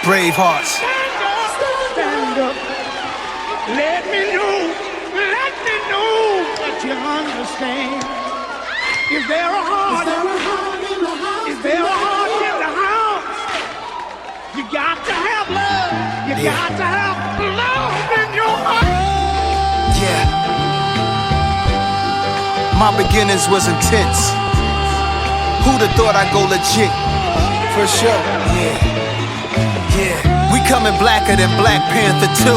brave hearts. Stand up. Let me know that you understand. Is there a heart in the house? Is there a heart in the house? You got to have love. You got to have love in your heart. Yeah. My beginnings was intense. Who'd have thought I'd go legit? For sure. Yeah. We coming blacker than Black Panther 2.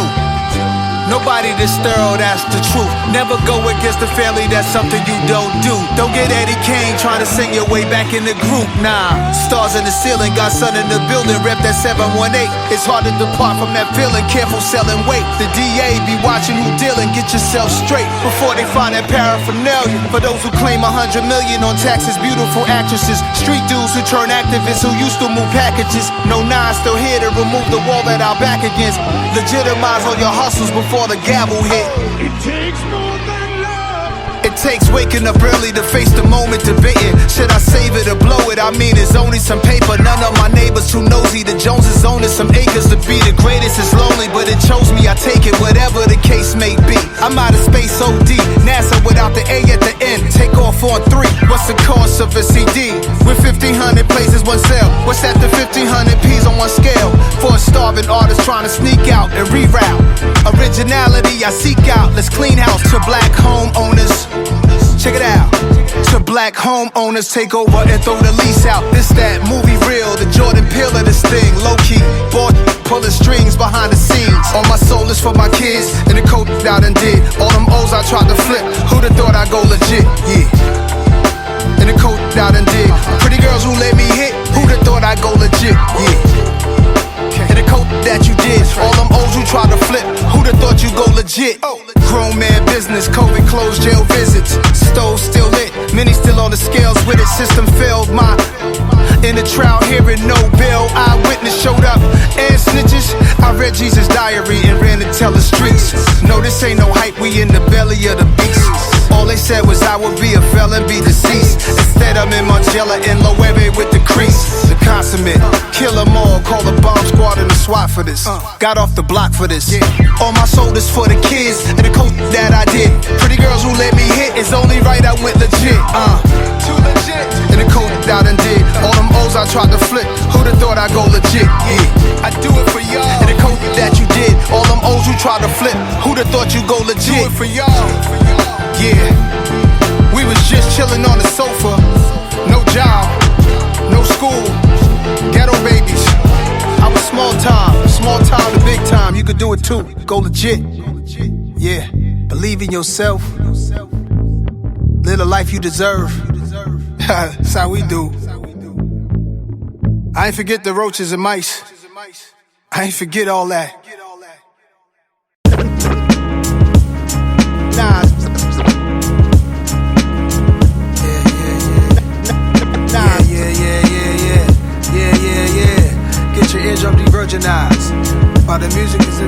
Nobody this thorough, that's the truth. Never go against the family, that's something you don't do. Don't get Eddie Kane trying to sing your way back in the group. Nah, stars in the ceiling, got sun in the building, rep that 718. It's hard to depart from that feeling, careful selling weight. The DA be watching who dealing, get yourself straight before they find that paraphernalia. For those who claim 100 million on taxes, beautiful actresses, street dudes who turn activists who used to move packages. No nine still here to remove the wall that I'll back against. Legitimize all your hustles before the gavel hit. It takes more than love. It takes waking up early to face the moment, debating. Should I save it or blow it? I mean, it's only some paper. None of my neighbors too nosy. The Joneses owning some acres. To be the greatest is lonely, but it chose me. I take it, whatever the case may be. I'm out of space OD. NASA without the A at the end. Take off on 3. What's the cost of a CD? With 1,500 places, one sale. What's that to 1,500 P's on one scale? For a starving artist trying to sneak out and reroute. Originality I seek out. Let's clean house to black homeowners. Check it out. To black homeowners, take over and throw the lease out. This that movie real, the Jordan Peele of this thing. Low key, boy, pulling strings behind the scenes. All my soul is for my kids, and the coat out and did. All them O's I tried to flip, who'da thought I'd go legit, yeah. And the coat out and did. Pretty girls who let me hit, who'da thought I'd go legit, yeah. And the coat that you did. All them O's you tried to flip, who'da thought you go legit. Grown man business, COVID closed, jail visits. Stove still lit, many still on the scales with it. System failed, my in the trial hearing no bail. Eyewitness showed up and snitches. I read Jesus' diary and ran to tell the streets. No, this ain't no hype, we in the belly of the beast. All they said was I would be a felon, be deceased. Instead I'm in Margiela and Loewe with the crease. The consummate, kill them all, call the bomb squad and the SWAT for this. Got off the block for this. All my soul is for the kids and the coat that I did. Pretty girls who let me hit, it's only right I went legit. Too legit. And the coat out and did. All them O's I tried to flip, who'da thought I'd go legit? Yeah, I do it for y'all. And the coat that you did. All them O's you tried to flip, who'da thought you go legit? Do it for y'all. Yeah, we was just chillin' on the sofa. No job, no school, ghetto babies. I was small time to big time. You could do it too, go legit. Yeah, believe in yourself. Live the life you deserve. That's how we do. I ain't forget the roaches and mice. I ain't forget all that. Nah. Yeah. Get your eardrum de-virginized. While the music is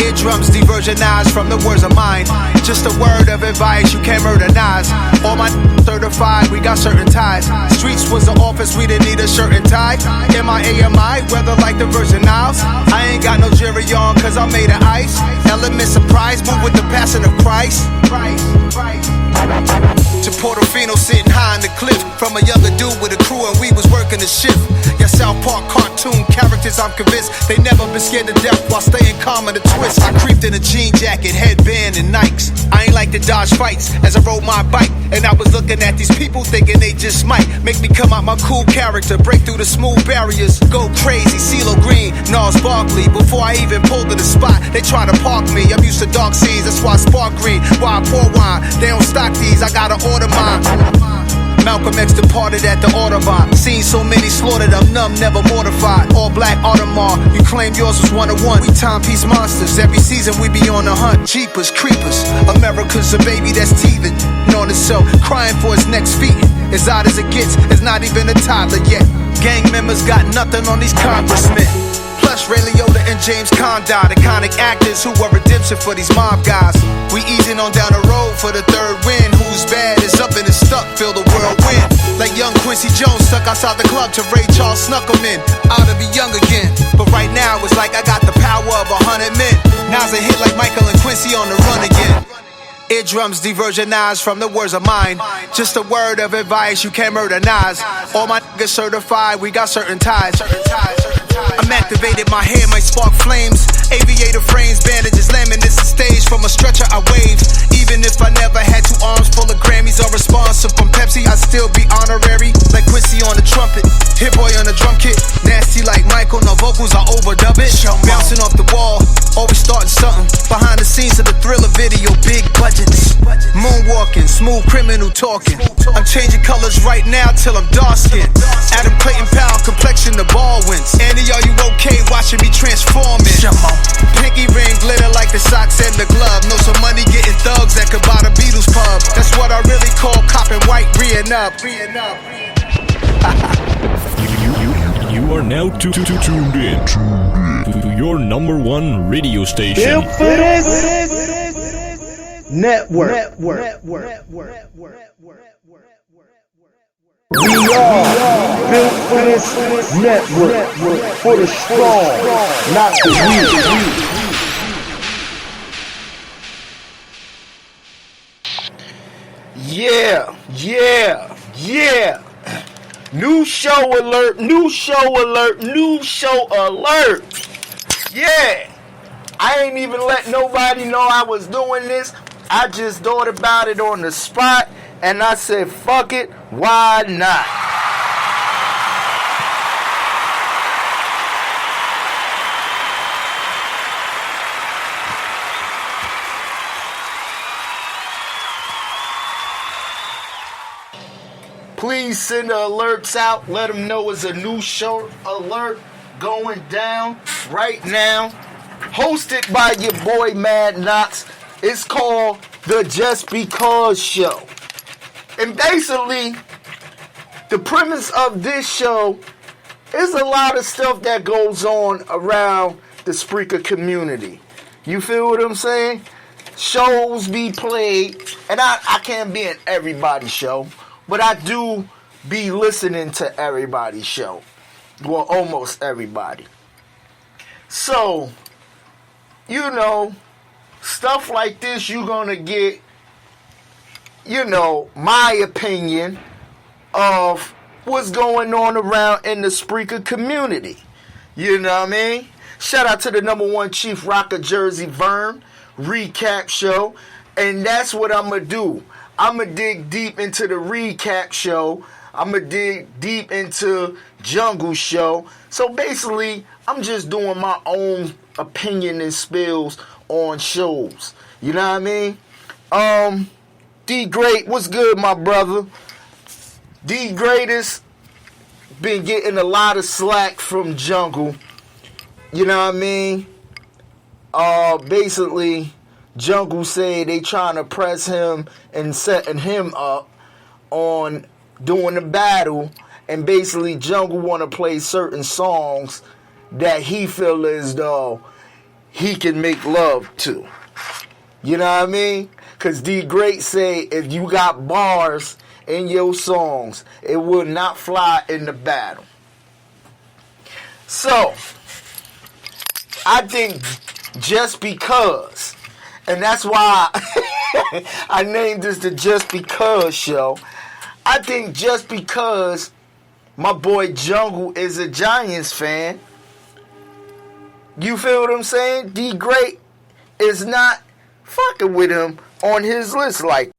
Eardrums de-virginized from the words of mine. Just a word of advice, you can't murder Nas. All my certified, we got certain ties. Streets was the office, we didn't need a shirt and tie. M-I-A-M-I, weather like the Virgin Isles. I ain't got no jury on, cause I'm made of ice. Element surprise, move with the passion of Christ. To Portofino sitting high on the cliff. From a younger dude with a crew and we was working the shift. Your South Park cartoon characters, I'm convinced they never been scared to death while staying calm in the twist. I creeped in a jean jacket, headband and Nikes. I ain't like to dodge fights as I rode my bike. And I was looking at these people thinking they just might make me come out my cool character, break through the smooth barriers, go crazy, CeeLo Green, Gnarls Barkley. Before I even pulled to the spot, they try to park me. I'm used to dark scenes, that's why I spark green. Why I pour wine, they don't stock these, I gotta order mine. Malcolm X departed at the Audubon. Seen so many slaughtered, I'm numb, never mortified. All black Audemars, you claim yours was 101. We timepiece monsters, every season we be on the hunt. Jeepers, creepers, America's a baby that's teething on itself, crying for its next feet. As odd as it gets, it's not even a toddler yet. Gang members got nothing on these congressmen. Plus, Ray Liotta and James Conrad, iconic actors who are redemption for these mob guys. We easing on down the road for the third win. Who's bad is up and is stuck, feel the whirlwind. Like young Quincy Jones stuck outside the club till Ray Charles snuck him in. Out to be young again. But right now it's like I got the power of 100 men. Now's a hit like Michael and Quincy on the run again. Eardrums diversionized from the words of mine. Just a word of advice, you can't murder Nas. All my niggas certified, we got certain ties. I'm activated, my hair might spark flames. Aviator frames, bandages, laminates the stage. From a stretcher I wave. Even if I never had 2 arms full of Grammys or responsive from Pepsi, I'd still be honorary. Like Quincy on the trumpet, Hit Boy on the drum kit. Nasty like Michael, no vocals, I overdub it. Bouncing off the wall, always starting something. Behind the scenes of the Thriller video, big budgets. Moonwalking, smooth criminal talking. I'm changing colors right now till I'm dark skinned. Adam Clayton Powell, complexion the Baldwins. Andy, are you okay watching me transforming? Pinky ring glitter like the socks and the glove. Know some money getting thugs that could buy the Beatles pub. That's what I really call copping white, reeing up. You are now tuned in to your number one radio station. Network. We are built for this network. For the strong, not the weak. Yeah. New show alert. Yeah. I ain't even let nobody know I was doing this. I just thought about it on the spot, and I said, fuck it, why not? Please send the alerts out. Let them know it's a new show alert going down right now. Hosted by your boy Mad Knox. It's called The Just Because Show. And basically, the premise of this show is a lot of stuff that goes on around the Spreaker community. You feel what I'm saying? Shows be played, and I can't be in everybody's show, but I do be listening to everybody's show. Well, almost everybody. So, you know, stuff like this, you're going to get, my opinion of what's going on around in the Spreaker community. You know what I mean? Shout out to the number one chief rocker, Jersey Vern, recap show. And that's what I'm going to do. I'm going to dig deep into the recap show. I'm going to dig deep into Jungle Show. So basically, I'm just doing my own opinion and spills on shows. You know what I mean? D Great, what's good, my brother? D Greatest been getting a lot of slack from Jungle. You know what I mean? Basically, Jungle said they trying to press him and setting him up on doing the battle, and basically Jungle want to play certain songs that he feel as though he can make love to. You know what I mean? Because D Great say if you got bars in your songs, it will not fly in the battle. So, I think Just Because, and that's why I named this the Just Because show. I think just because my boy Jungle is a Giants fan, you feel what I'm saying? D Great is not fucking with him on his list like.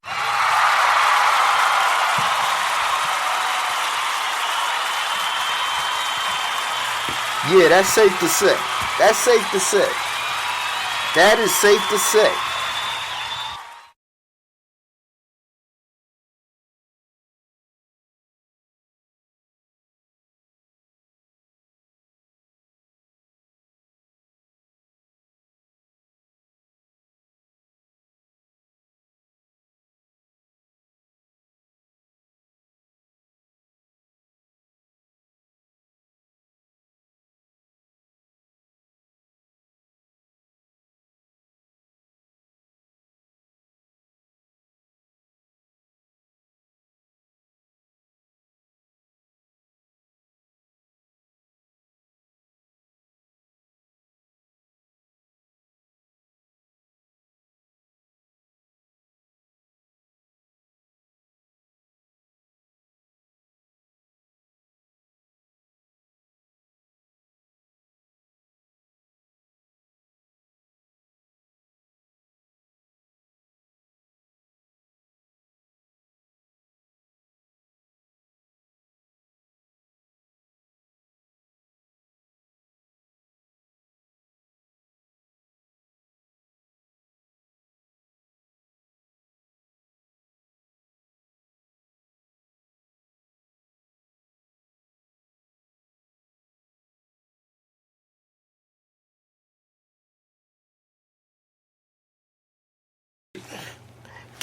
Yeah, that's safe to say. That is safe to say.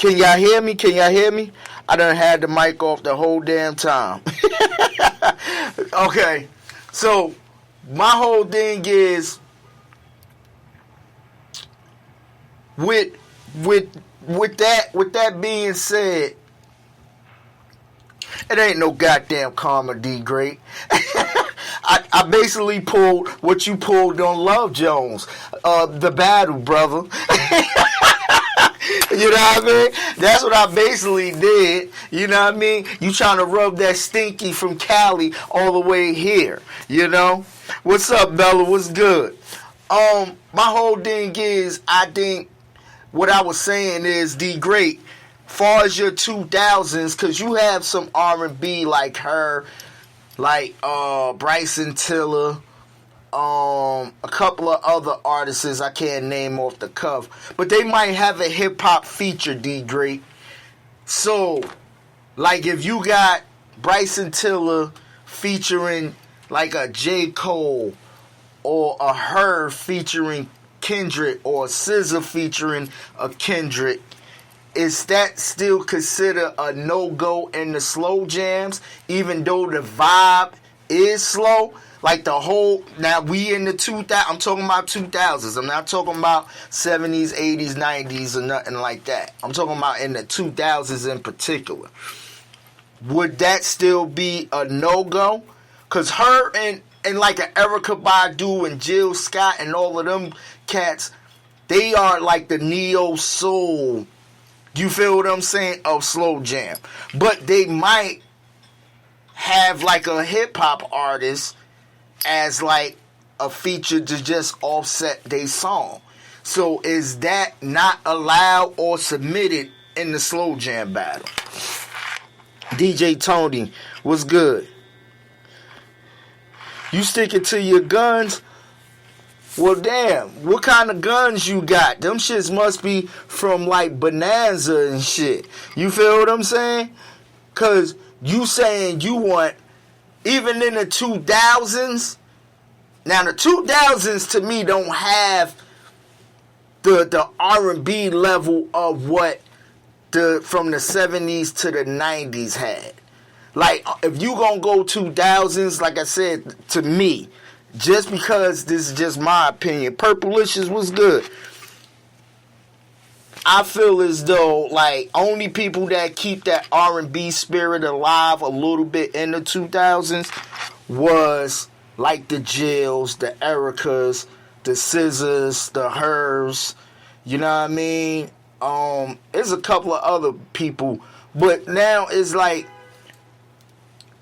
Can y'all hear me? Can y'all hear me? I done had the mic off the whole damn time. Okay, so my whole thing is with that being said, it ain't no goddamn karma, D Great. I basically pulled what you pulled on Love Jones, the battle, brother. You know what I mean? That's what I basically did. You know what I mean? You trying to rub that stinky from Cali all the way here. You know? What's up, Bella? What's good? My whole thing is, I think what I was saying is, D Great, far as your 2000s, because you have some R&B like her, like Bryson Tiller, a couple of other artists I can't name off the cuff, but they might have a hip hop feature, D Great. So, like if you got Bryson Tiller featuring like a J. Cole, or a Her featuring Kendrick, or SZA featuring a Kendrick, is that still considered a no-go in the slow jams, even though the vibe is slow? Like the whole, now we in the 2000s, I'm talking about 2000s. I'm not talking about 70s, 80s, 90s, or nothing like that. I'm talking about in the 2000s in particular. Would that still be a no-go? Because her and like an Erykah Badu and Jill Scott and all of them cats, they are like the neo-soul, you feel what I'm saying, of slow jam. But they might have like a hip-hop artist as like a feature to just offset their song. So is that not allowed or submitted in the slow jam battle? DJ Tony, what's good? You sticking to your guns? Well, damn, what kind of guns you got? Them shits must be from like Bonanza and shit. You feel what I'm saying? Cause you saying you want, even in the 2000s, now the 2000s to me don't have the R&B level of what from the 70s to the 90s had. Like, if you gonna go 2000s, like I said, to me, just because this is just my opinion, Purplicious was good. I feel as though, like, only people that keep that R&B spirit alive a little bit in the 2000s was, like, the Jills, the Erykahs, the SZAs, the Hers, you know what I mean? There's a couple of other people, but now it's like,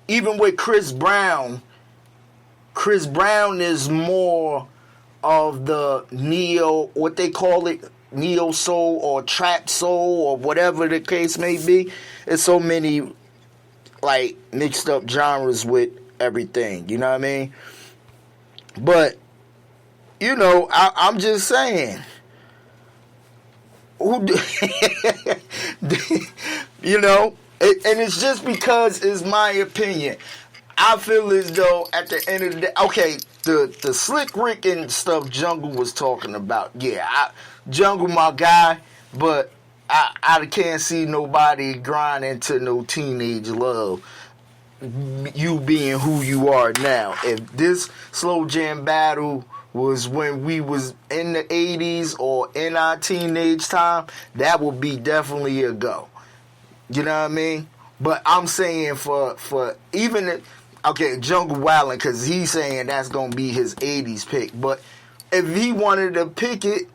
even with Chris Brown is more of the neo, what they call it, neo soul or trap soul or whatever the case may be. There's so many like mixed up genres with everything, you know what I mean? But, you know, I'm just saying, you know, and it's just because it's my opinion. I feel as though at the end of the day, okay, the Slick Rick and stuff Jungle was talking about, yeah, Jungle my guy, but I can't see nobody grinding to no teenage love, you being who you are now. If this slow jam battle was when we was in the 80s or in our teenage time, that would be definitely a go. You know what I mean? But I'm saying for even, okay, Jungle Wildin', because he's saying that's going to be his 80s pick. But if he wanted to pick it,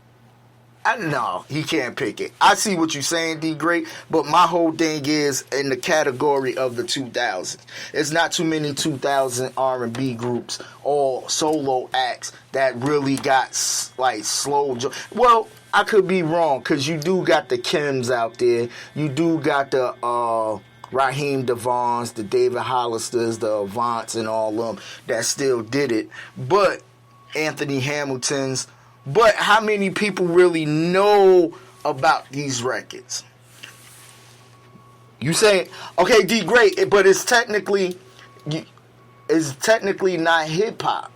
no, he can't pick it. I see what you're saying, D Great, but my whole thing is in the category of the 2000s. It's not too many 2000 R&B groups or solo acts that really got like slow. Well, I could be wrong, because you do got the Kims out there. You do got the Raheem DeVaughns, the David Hollisters, the Avants, and all of them that still did it. But Anthony Hamilton's. But how many people really know about these records? You say, okay, D, great, but it's technically not hip hop.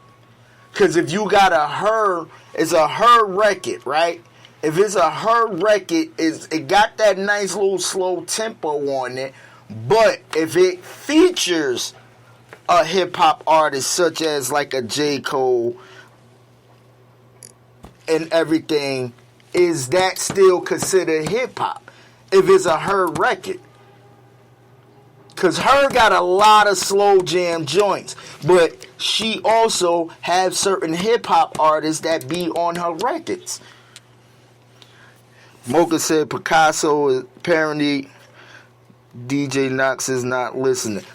Because if you got a Her, it's a Her record, right? If it's a her record, it got that nice little slow tempo on it. But if it features a hip hop artist such as like a J. Cole and everything, is that still considered hip hop? If it's a her record. Because her got a lot of slow jam joints. But she also has certain hip hop artists that be on her records. Mocha said Picasso is apparently DJ Knox is not listening.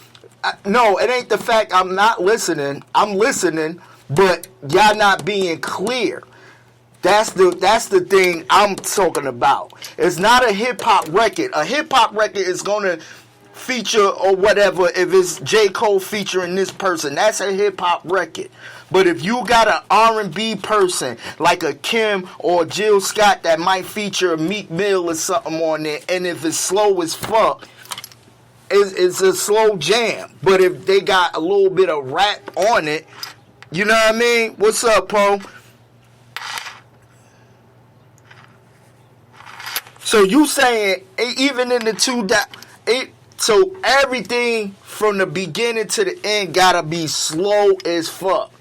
No, it ain't the fact I'm not listening. I'm listening, but y'all not being clear. That's the thing I'm talking about. It's not a hip hop record. A hip hop record is gonna feature or whatever. If it's J. Cole featuring this person, that's a hip hop record. But if you got an R&B person like a Kim or Jill Scott that might feature a Meek Mill or something on there, and if it's slow as fuck, it's a slow jam. But if they got a little bit of rap on it, you know what I mean? What's up, Poe? So you saying even in the so everything from the beginning to the end gotta be slow as fuck.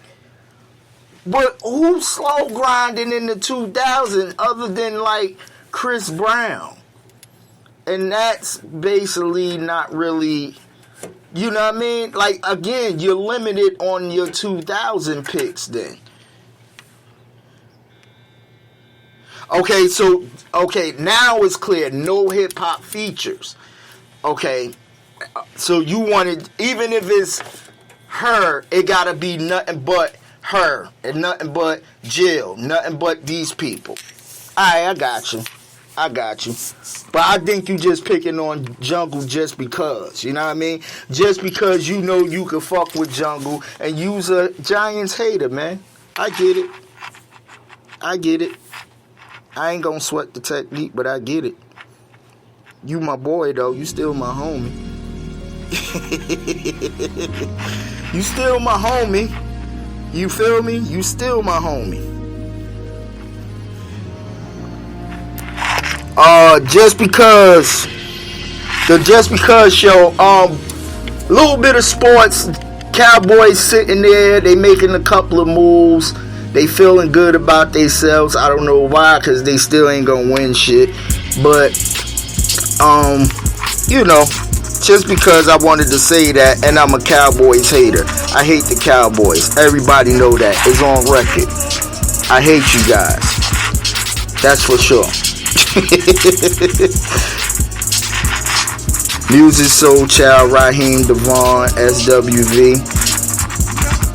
But who's slow grinding in the 2000s other than like Chris Brown? And that's basically not really, you know what I mean? Like, again, you're limited on your 2000 picks then. Okay, now it's clear. No hip-hop features. Okay, so you wanted, even if it's her, it gotta be nothing but her, and nothing but Jill, nothing but these people. Alright, I got you. But I think you just picking on Jungle just because, you know what I mean? Just because you know you can fuck with Jungle and use a Giants hater, man. I get it. I ain't gonna sweat the technique, but I get it. You my boy, though. You still my homie. You still my homie. You feel me? You still my homie. Just because show, little bit of sports. Cowboys sitting there, they making a couple of moves. They feeling good about themselves. I don't know why, because they still ain't gonna win shit. But, you know, just because I wanted to say that, and I'm a Cowboys hater. I hate the Cowboys. Everybody know that. It's on record. I hate you guys. That's for sure. Music Soul Child, Raheem Devon, SWV.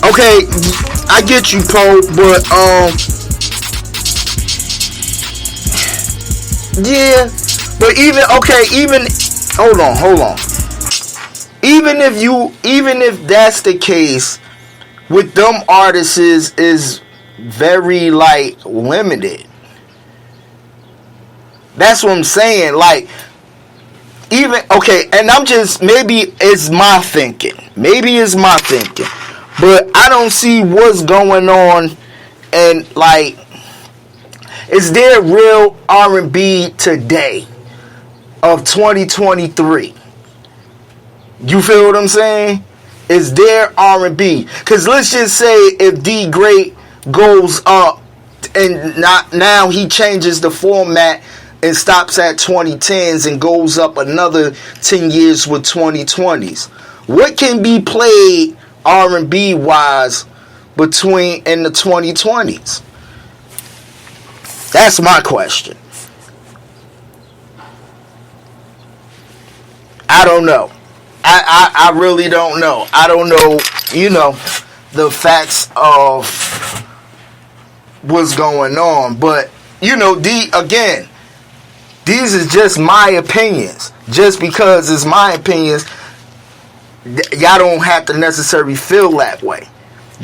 Okay, I get you, Poe, but yeah, but even hold on. Even if that's the case, with them artists is very like limited. That's what I'm saying. Like, even and I'm just, maybe it's my thinking, but I don't see what's going on, and like, is there real R&B today of 2023? You feel what I'm saying? Is there R&B? Because let's just say if D Great goes up and now he changes the format and stops at 2010s and goes up another 10 years with 2020s. What can be played R&B wise between in the 2020s? That's my question. I don't know. I really don't know. I don't know, the facts of what's going on. But, again, these is just my opinions. Just because it's my opinions, y'all don't have to necessarily feel that way.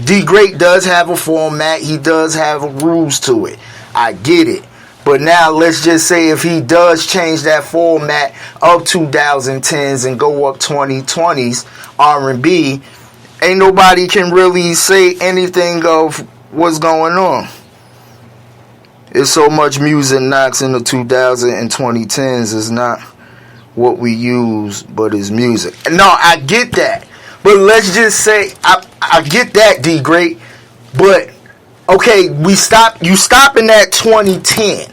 D Great does have a format. He does have rules to it. I get it. But now let's just say if he does change that format of 2010s and go up 2020s R&B, ain't nobody can really say anything of what's going on. It's so much music knocks in the 2000s and 2010s. It's not what we use, but it's music. No, I get that. But let's just say, I get that, D Great. But, okay, you stopping at 2010.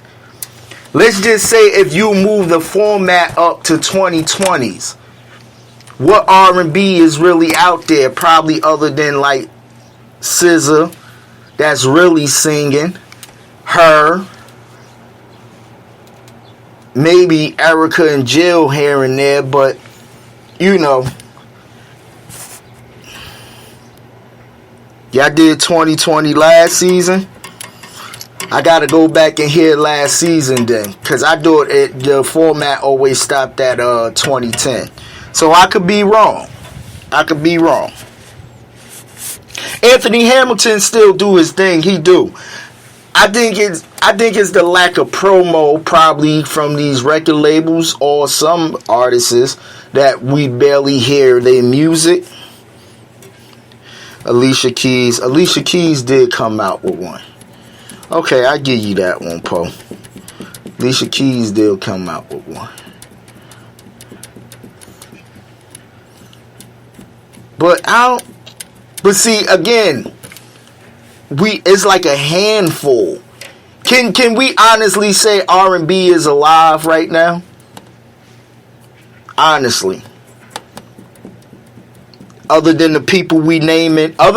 Let's just say if you move the format up to 2020s. What R&B is really out there, probably other than like SZA, that's really singing, her, maybe Erica and Jill here and there, but you know, y'all did 2020 last season. I gotta go back and hear last season then, cause I thought the format always stopped at 2010. So I could be wrong. Anthony Hamilton still do his thing. He do. I think it's the lack of promo probably from these record labels or some artists that we barely hear their music. Alicia Keys did come out with one. Okay, I give you that one, Poe. Alicia Keys did come out with one. But see, again, it's like a handful. Can we honestly say R&B is alive right now? Honestly. Other than the people we name it. I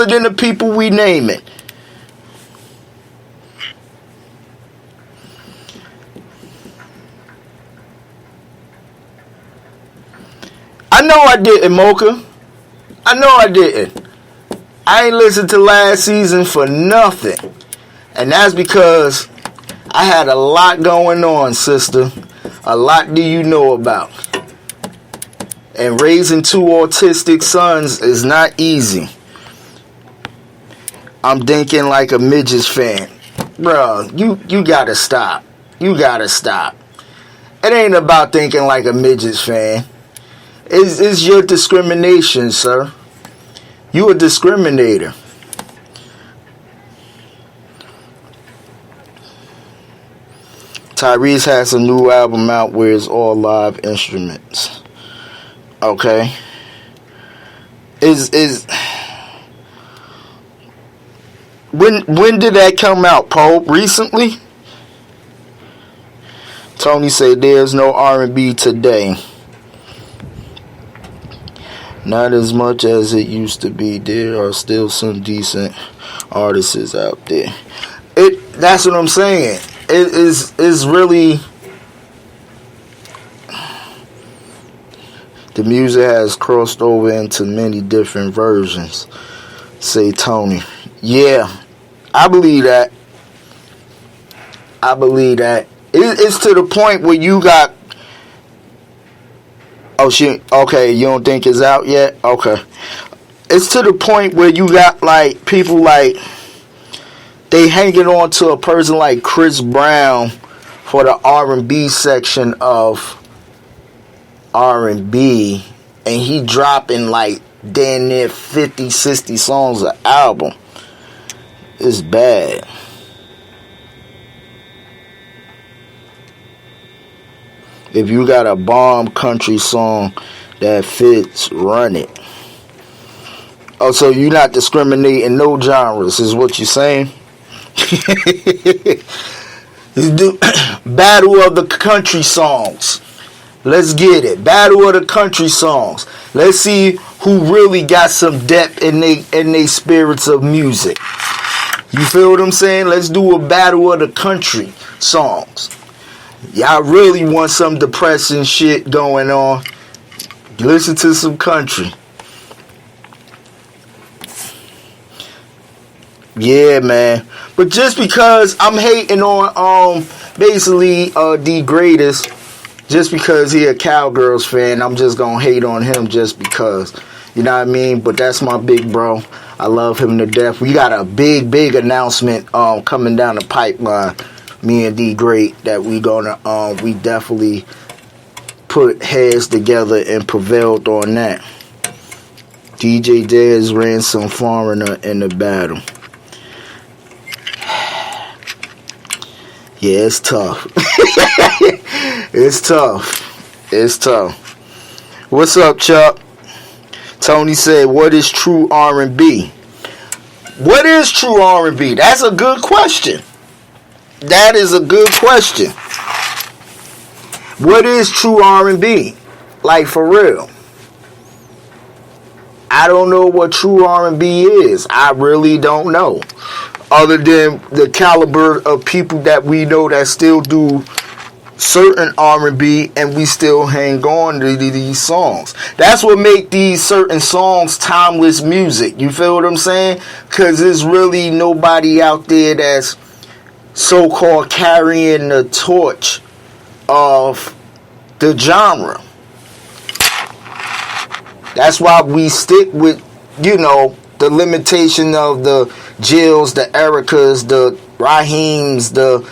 know I didn't, Mocha. I know I didn't. I ain't listened to last season for nothing. And that's because I had a lot going on, sister. A lot do you know about. And raising two autistic sons is not easy. I'm thinking like a Midgets fan. Bro, you gotta stop. You gotta stop. It ain't about thinking like a Midgets fan. It's your discrimination, sir. You a discriminator. Tyrese has a new album out where it's all live instruments. Okay. When did that come out, Poe? Recently? Tony said there's no R&B today. Not as much as it used to be. There are still some decent artists out there. That's what I'm saying. It is really, the music has crossed over into many different versions, say Tony. Yeah, I believe that. It's to the point where you got, okay, you don't think it's out yet? Okay. It's to the point where you got like people like, they hanging on to a person like Chris Brown for the R&B section of R&B, and he dropping like damn near 50, 60 songs an album. It's bad. If you got a bomb country song that fits, run it. Oh, so you're not discriminating no genres, is what you're saying? Battle of the country songs. Let's get it. Battle of the country songs. Let's see who really got some depth in they spirits of music. You feel what I'm saying? Let's do a battle of the country songs. Y'all really want some depressing shit going on? Listen to some country. Yeah, man. But just because I'm hating on basically the greatest, just because he a Cowgirls fan, I'm just gonna hate on him just because. You know what I mean? But that's my big bro. I love him to death. We got a big announcement coming down the pipeline, me and D Great, that we gonna we definitely put heads together and prevailed on that. DJ Dez ran some foreigner in the battle. Yeah, it's tough. It's tough. It's tough. What's up, Chuck? Tony said, what is true R&B? What is true R&B? That's a good question. That is a good question. What is true R&B? Like, for real. I don't know what true R&B is. I really don't know. Other than the caliber of people that we know that still do certain R&B and we still hang on to these songs. That's what make these certain songs timeless music. You feel what I'm saying? Because there's really nobody out there that's so-called carrying the torch of the genre. That's why we stick with, you know, the limitation of the Jills, the Ericas, the Raheems, the,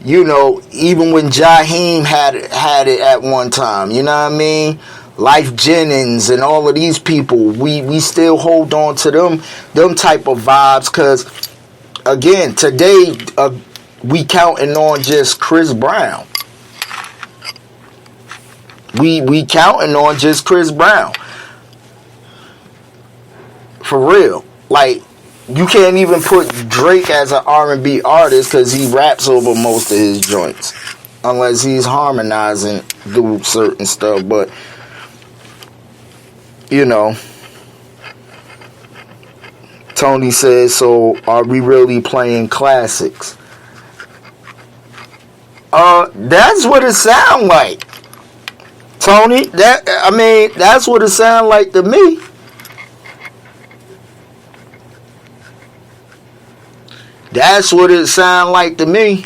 you know, even when Jaheim had it at one time, you know what I mean? Life Jennings and all of these people, we still hold on to them type of vibes, because again, today we counting on just Chris Brown. We counting on just Chris Brown. For real. Like, you can't even put Drake as an R&B artist because he raps over most of his joints. Unless he's harmonizing, do certain stuff. But, you know. Tony says, so are we really playing classics? That's what it sound like. Tony, that's what it sound like to me. That's what it sound like to me.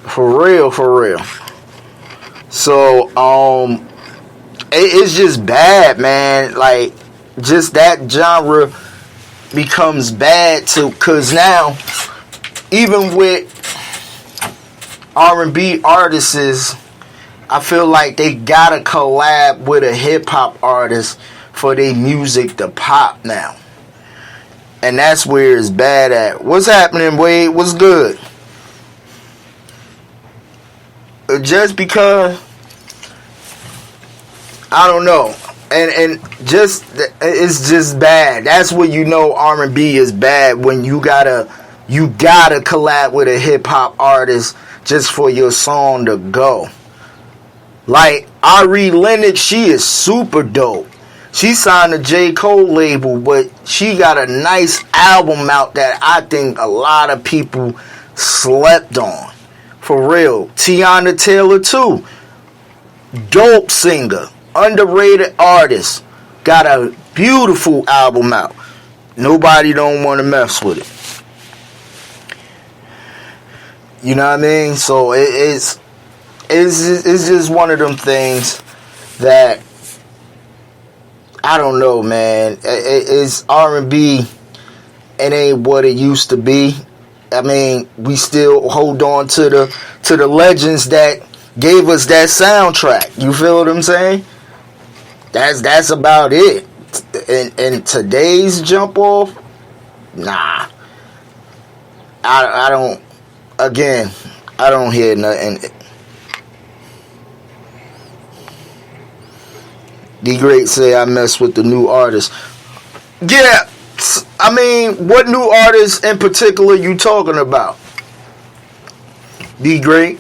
For real, for real. So, it's just bad, man. Like, just that genre becomes bad too, cause now, even with R&B artists, I feel like they gotta collab with a hip hop artist for their music to pop now. And that's where it's bad at. What's happening, Wade? What's good? Just because, I don't know. And just, it's just bad. That's when you know R&B is bad, when you gotta collab with a hip hop artist just for your song to go. Like, Ari Lennox, she is super dope. She signed a J. Cole label, but she got a nice album out that I think a lot of people slept on. For real. Tiana Taylor too. Dope singer. Underrated artist. Got a beautiful album out. Nobody don't want to mess with it. You know what I mean? So it's just one of them things that, I don't know, man. It's R&B. It ain't what it used to be. I mean, we still hold on to the legends that gave us that soundtrack. You feel what I'm saying? That's about it. And today's jump off, nah. I don't. Again, I don't hear nothing. D Great say I mess with the new artists. Yeah, I mean, what new artists in particular you talking about? D Great,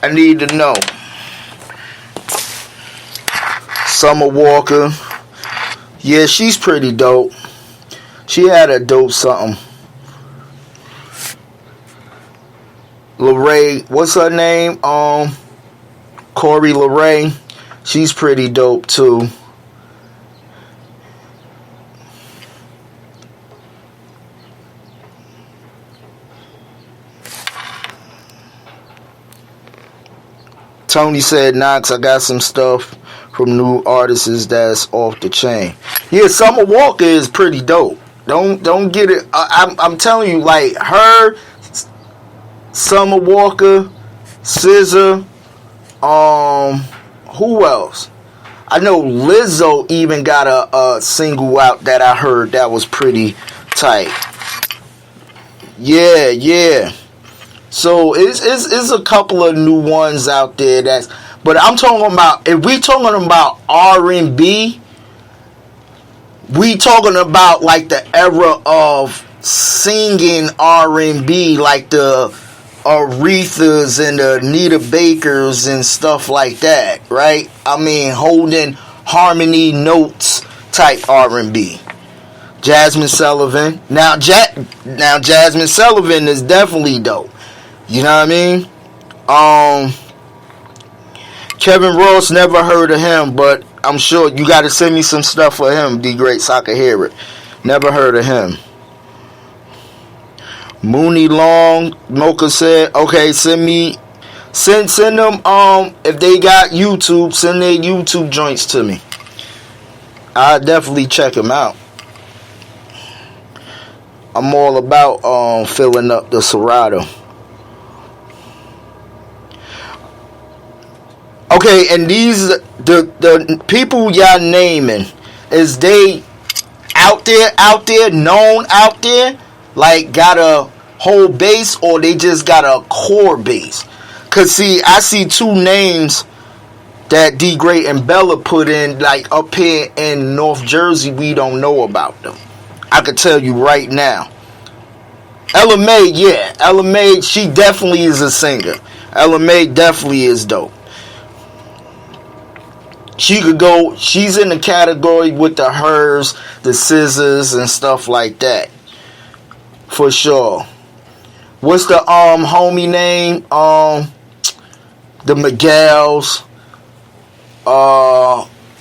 I need to know. Summer Walker, yeah, she's pretty dope. She had a dope something. Lorraine, what's her name? Corey LeRae, she's pretty dope too. Tony said, Knox, I got some stuff from new artists that's off the chain. Yeah, Summer Walker is pretty dope. Don't get it. I'm telling you, like her, Summer Walker, SZA. Who else? I know Lizzo even got a single out that I heard that was pretty tight. Yeah. So it's a couple of new ones out there but I'm talking about, if we talking about R&B, we talking about like the era of singing R&B, like the Arethas and the Anita Bakers and stuff like that, right? I mean, holding harmony notes type R&B. Jasmine Sullivan. Now Jasmine Sullivan is definitely dope. You know what I mean? Kevin Ross, never heard of him, but I'm sure you got to send me some stuff for him, D Great, so I can hear it. Never heard of him. Mooney Long, Mocha said, okay, send them, if they got YouTube, send their YouTube joints to me. I'll definitely check them out. I'm all about filling up the Serato. Okay, and these the people y'all naming, is they out there, known out there, like got a whole base, or they just got a core base? Cause see, I see two names that D Great and Bella put in, like up here in North Jersey. We don't know about them. I could tell you right now. Ella Mai, yeah, Ella Mai, she definitely is a singer. Ella Mai definitely is dope. She could go, she's in the category with the Hers, the Scissors, and stuff like that. For sure. What's the homie name? The Miguels,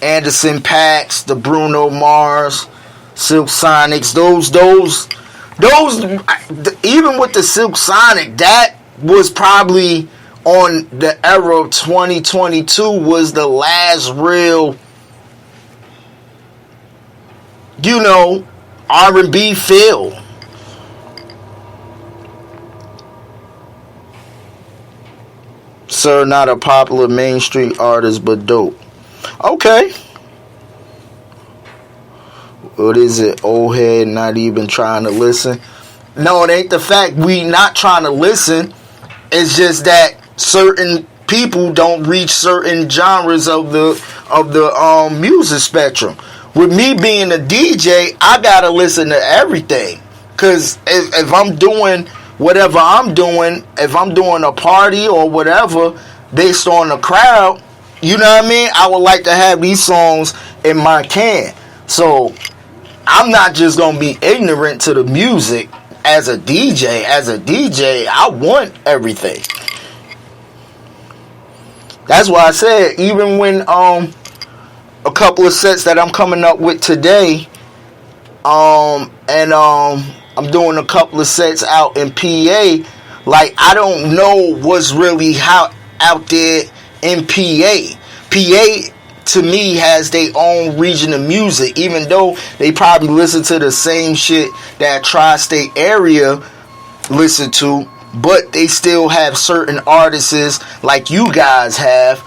Anderson .Paaks, the Bruno Mars, Silk Sonics, those, even with the Silk Sonic, that was probably on the era of 2022, was the last real, R&B feel. Sir, not a popular mainstream artist, but dope. Okay. What is it? Old head not even trying to listen. No, it ain't the fact we not trying to listen. It's just that certain people don't reach certain genres of the music spectrum. With me being a DJ, I gotta listen to everything. Cause if I'm doing whatever I'm doing, if I'm doing a party or whatever based on the crowd, you know what I mean? I would like to have these songs in my can. So I'm not just gonna be ignorant to the music as a DJ. As a DJ, I want everything. That's why I said, even when a couple of sets that I'm coming up with today, I'm doing a couple of sets out in PA, like I don't know what's really out there in PA. PA to me has their own region of music, even though they probably listen to the same shit that tri-state area listen to, but they still have certain artists like you guys have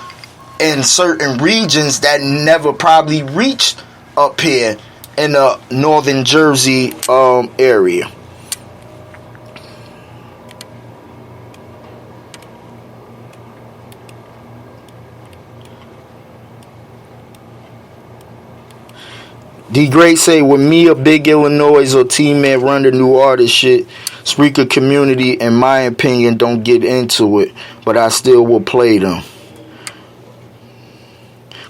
in certain regions that never probably reached up here in the northern Jersey area. D Great say, with me, a Big Illinois or T-Man run the new artist shit, Spreaker community, in my opinion, don't get into it, but I still will play them.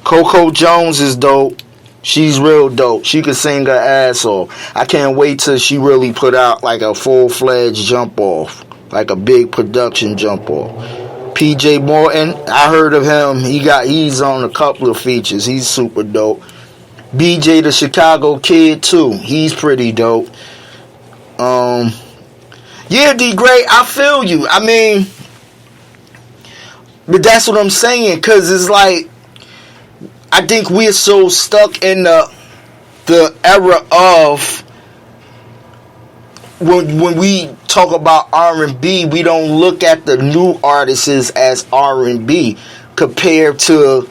Coco Jones is dope. She's real dope. She can sing her ass off. I can't wait till she really put out like a full-fledged jump off, like a big production jump off. PJ Morton, I heard of him. He's on a couple of features. He's super dope. BJ the Chicago Kid too. He's pretty dope. Yeah, D Great, I feel you. I mean, but that's what I'm saying, cause it's like I think we're so stuck in the era of when we talk about R&B, we don't look at the new artists as R&B compared to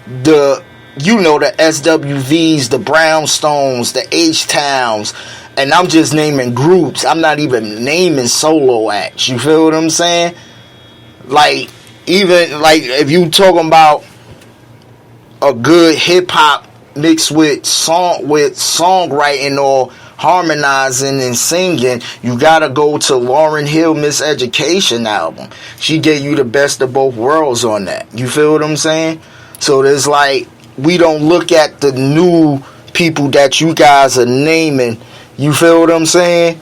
the SWVs, the Brownstones, the H-Towns, and I'm just naming groups. I'm not even naming solo acts. You feel what I'm saying? Like, even, like, if you talking about a good hip-hop mixed with songwriting or harmonizing and singing, you gotta go to Lauryn Hill Miseducation album. She gave you the best of both worlds on that. You feel what I'm saying? So there's like, we don't look at the new people that you guys are naming, you feel what I'm saying,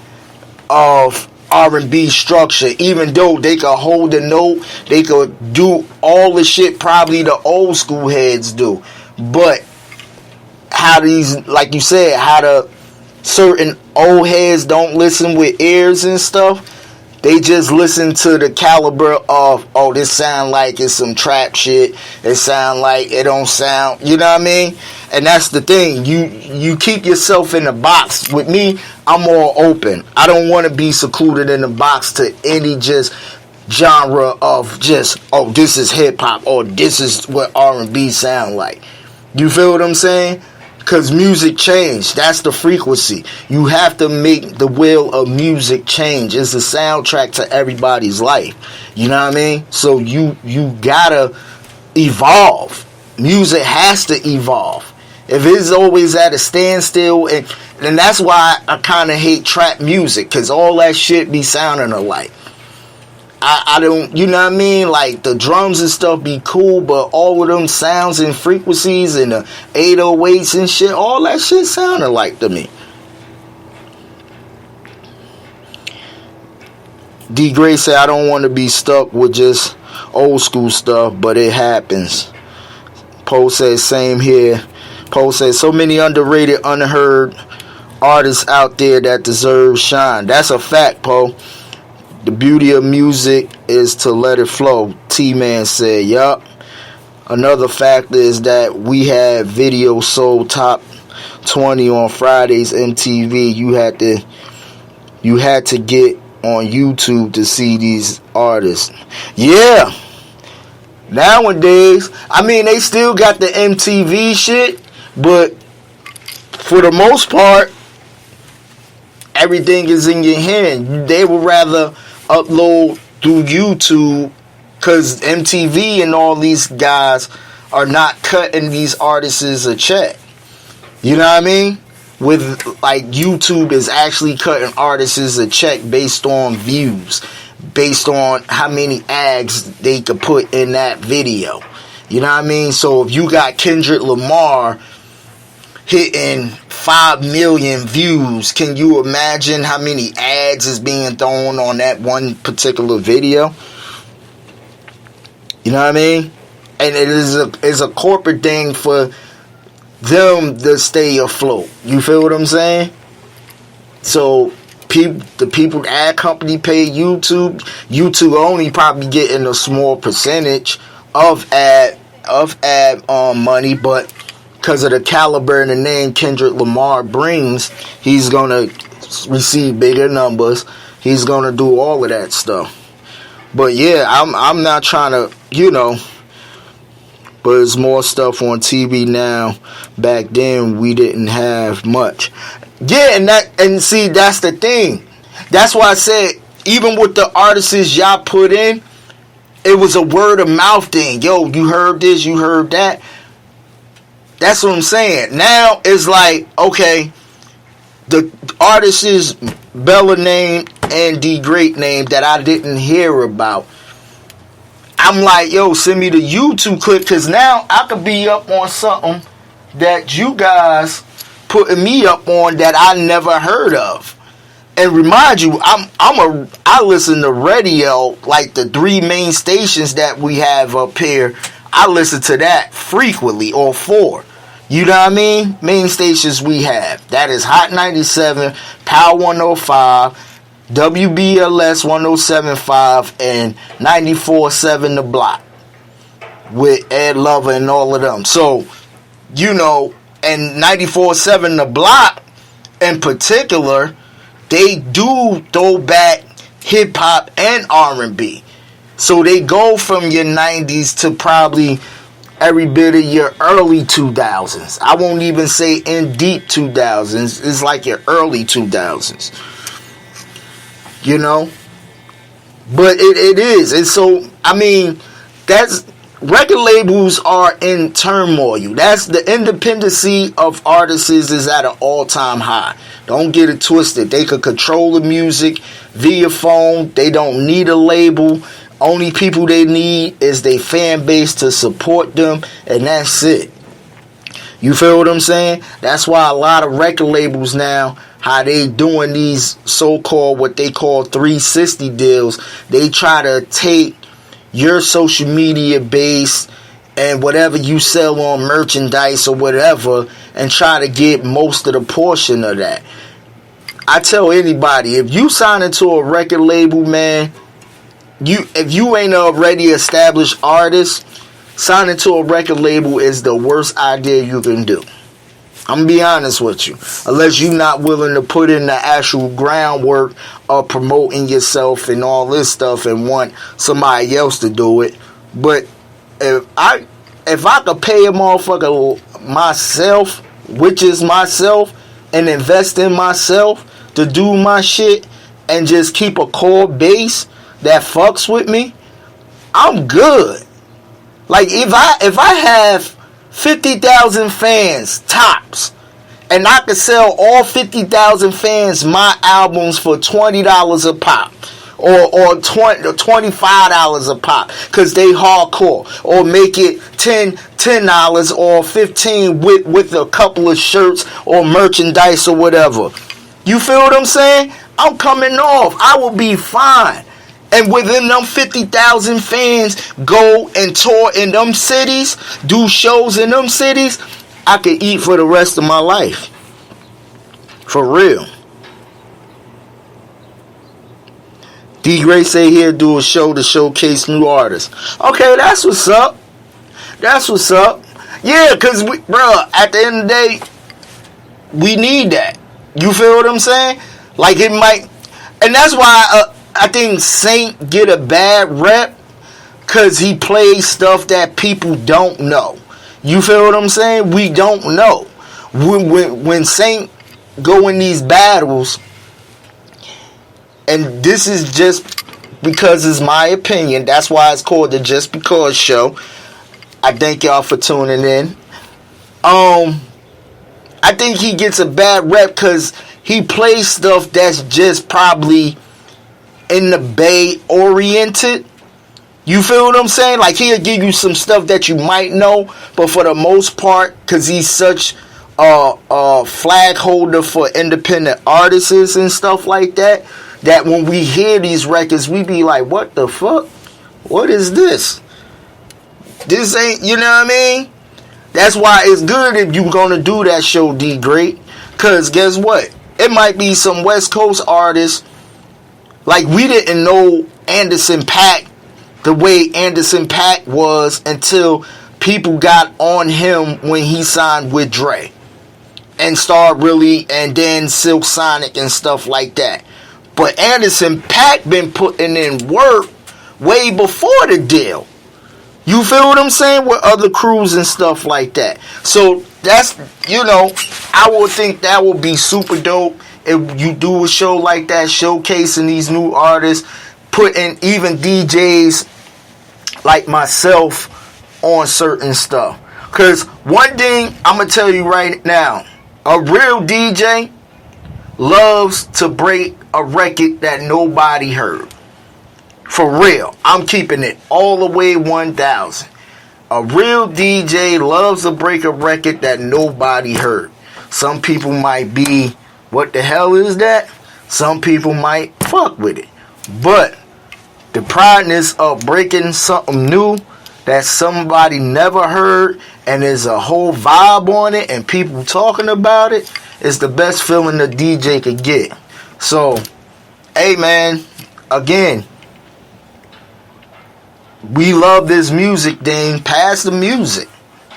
of R&B structure, even though they could hold a note, they could do all the shit probably the old school heads do, but how these, like you said, how the certain old heads don't listen with ears and stuff, they just listen to the caliber of, oh, this sound like it's some trap shit, it sound like it don't sound, you know what I mean? And that's the thing, you keep yourself in the box. With me, I'm more open. I don't want to be secluded in the box to any just genre of just, oh, this is hip hop, or this is what R&B sound like. You feel what I'm saying? Because music change. That's the frequency. You have to make the wheel of music change. It's a soundtrack to everybody's life. You know what I mean? So you gotta evolve. Music has to evolve. If it's always at a standstill, and that's why I kind of hate trap music, because all that shit be sounding alike. I don't, you know what I mean? Like, the drums and stuff be cool, but all of them sounds and frequencies and the 808s and shit, all that shit sounded like to me. D. Gray said, I don't want to be stuck with just old school stuff, but it happens. Poe says, same here. Poe says, so many underrated, unheard artists out there that deserve shine. That's a fact, Poe. The beauty of music is to let it flow. T-Man said, yup. Another factor is that we have video sold top 20 on Fridays MTV. You had to get on YouTube to see these artists. Yeah. Nowadays, I mean, they still got the MTV shit, but for the most part, everything is in your hand. They would rather upload through YouTube, because MTV and all these guys are not cutting these artists a check. You know what I mean? With, like, YouTube is actually cutting artists a check based on views, based on how many ads they could put in that video. You know what I mean? So if you got Kendrick Lamar hitting 5 million views, can you imagine how many ads is being thrown on that one particular video? You know what I mean? And it is a corporate thing for them to stay afloat. You feel what I'm saying? So the people, the ad company pay YouTube. YouTube only probably getting a small percentage of ad money, but because of the caliber and the name Kendrick Lamar brings, he's going to receive bigger numbers. He's going to do all of that stuff. But yeah, I'm not trying to, you know, but there's more stuff on TV now. Back then, we didn't have much. Yeah, and see, that's the thing. That's why I said, even with the artists y'all put in, it was a word of mouth thing. Yo, you heard this, you heard that. That's what I'm saying. Now it's like, okay, the artists' Bella name and D Great name that I didn't hear about, I'm like, yo, send me the YouTube clip, because now I could be up on something that you guys putting me up on that I never heard of. And remind you, I listen to radio, like the 3 main stations that we have up here. I listen to that frequently, or 4. You know what I mean? Main stations we have. That is Hot 97, Power 105, WBLS 107.5, and 94.7 The Block. With Ed Lover and all of them. So, you know, and 94.7 The Block in particular, they do throw back hip-hop and R&B. So they go from your 90s to probably every bit of your early 2000s. I won't even say in deep 2000s. It's like your early 2000s. You know? But it is. And so, I mean, that's... Record labels are in turmoil. That's the independency of artists is at an all-time high. Don't get it twisted. They could control the music via phone. They don't need a label. Only people they need is their fan base to support them, and that's it. You feel what I'm saying? That's why a lot of record labels now, how they doing these so-called, what they call 360 deals, they try to take your social media base and whatever you sell on merchandise or whatever and try to get most of the portion of that. I tell anybody, if you sign into a record label, man, if you ain't already established artist, signing to a record label is the worst idea you can do. I'm going to be honest with you. Unless you're not willing to put in the actual groundwork of promoting yourself and all this stuff and want somebody else to do it. But if I could pay a motherfucker myself, which is myself, and invest in myself to do my shit and just keep a core base that fucks with me, I'm good. Like if I have 50,000 fans tops, and I could sell all 50,000 fans my albums for $20 a pop, or $25 a pop, cause they hardcore, or make it $10 or $15 with a couple of shirts or merchandise or whatever. You feel what I'm saying? I'm coming off. I will be fine. And within them 50,000 fans go and tour in them cities, do shows in them cities, I could eat for the rest of my life. For real. D. Gray say he'll do a show to showcase new artists. Okay, that's what's up. That's what's up. Yeah, because, at the end of the day, we need that. You feel what I'm saying? Like it might... And that's why... I think Saint get a bad rep because he plays stuff that people don't know. You feel what I'm saying? We don't know. When Saint go in these battles, and this is just because it's my opinion, that's why it's called the Just Because Show. I thank y'all for tuning in. I think he gets a bad rep because he plays stuff that's just probably in the Bay oriented. You feel what I'm saying? Like he'll give you some stuff that you might know, but for the most part, because he's such a flag holder for independent artists and stuff like that, that when we hear these records, we be like, what the fuck? What is this? This ain't, you know what I mean? That's why it's good if you're going to do that show, D Great. Because guess what? It might be some West Coast artists. Like, we didn't know Anderson .Paak the way Anderson .Paak was until people got on him when he signed with Dre. And and then Silk Sonic and stuff like that. But Anderson .Paak been putting in work way before the deal. You feel what I'm saying? With other crews and stuff like that. So, that's, I would think that would be super dope. If you do a show like that, showcasing these new artists, putting even DJs like myself on certain stuff. Because one thing I'm going to tell you right now, a real DJ loves to break a record that nobody heard. For real. I'm keeping it all the way 1,000. A real DJ loves to break a record that nobody heard. Some people might be, what the hell is that? Some people might fuck with it. But the proudness of breaking something new that somebody never heard and there's a whole vibe on it and people talking about it is the best feeling the DJ could get. So, hey man, again, we love this music thing. Pass the music.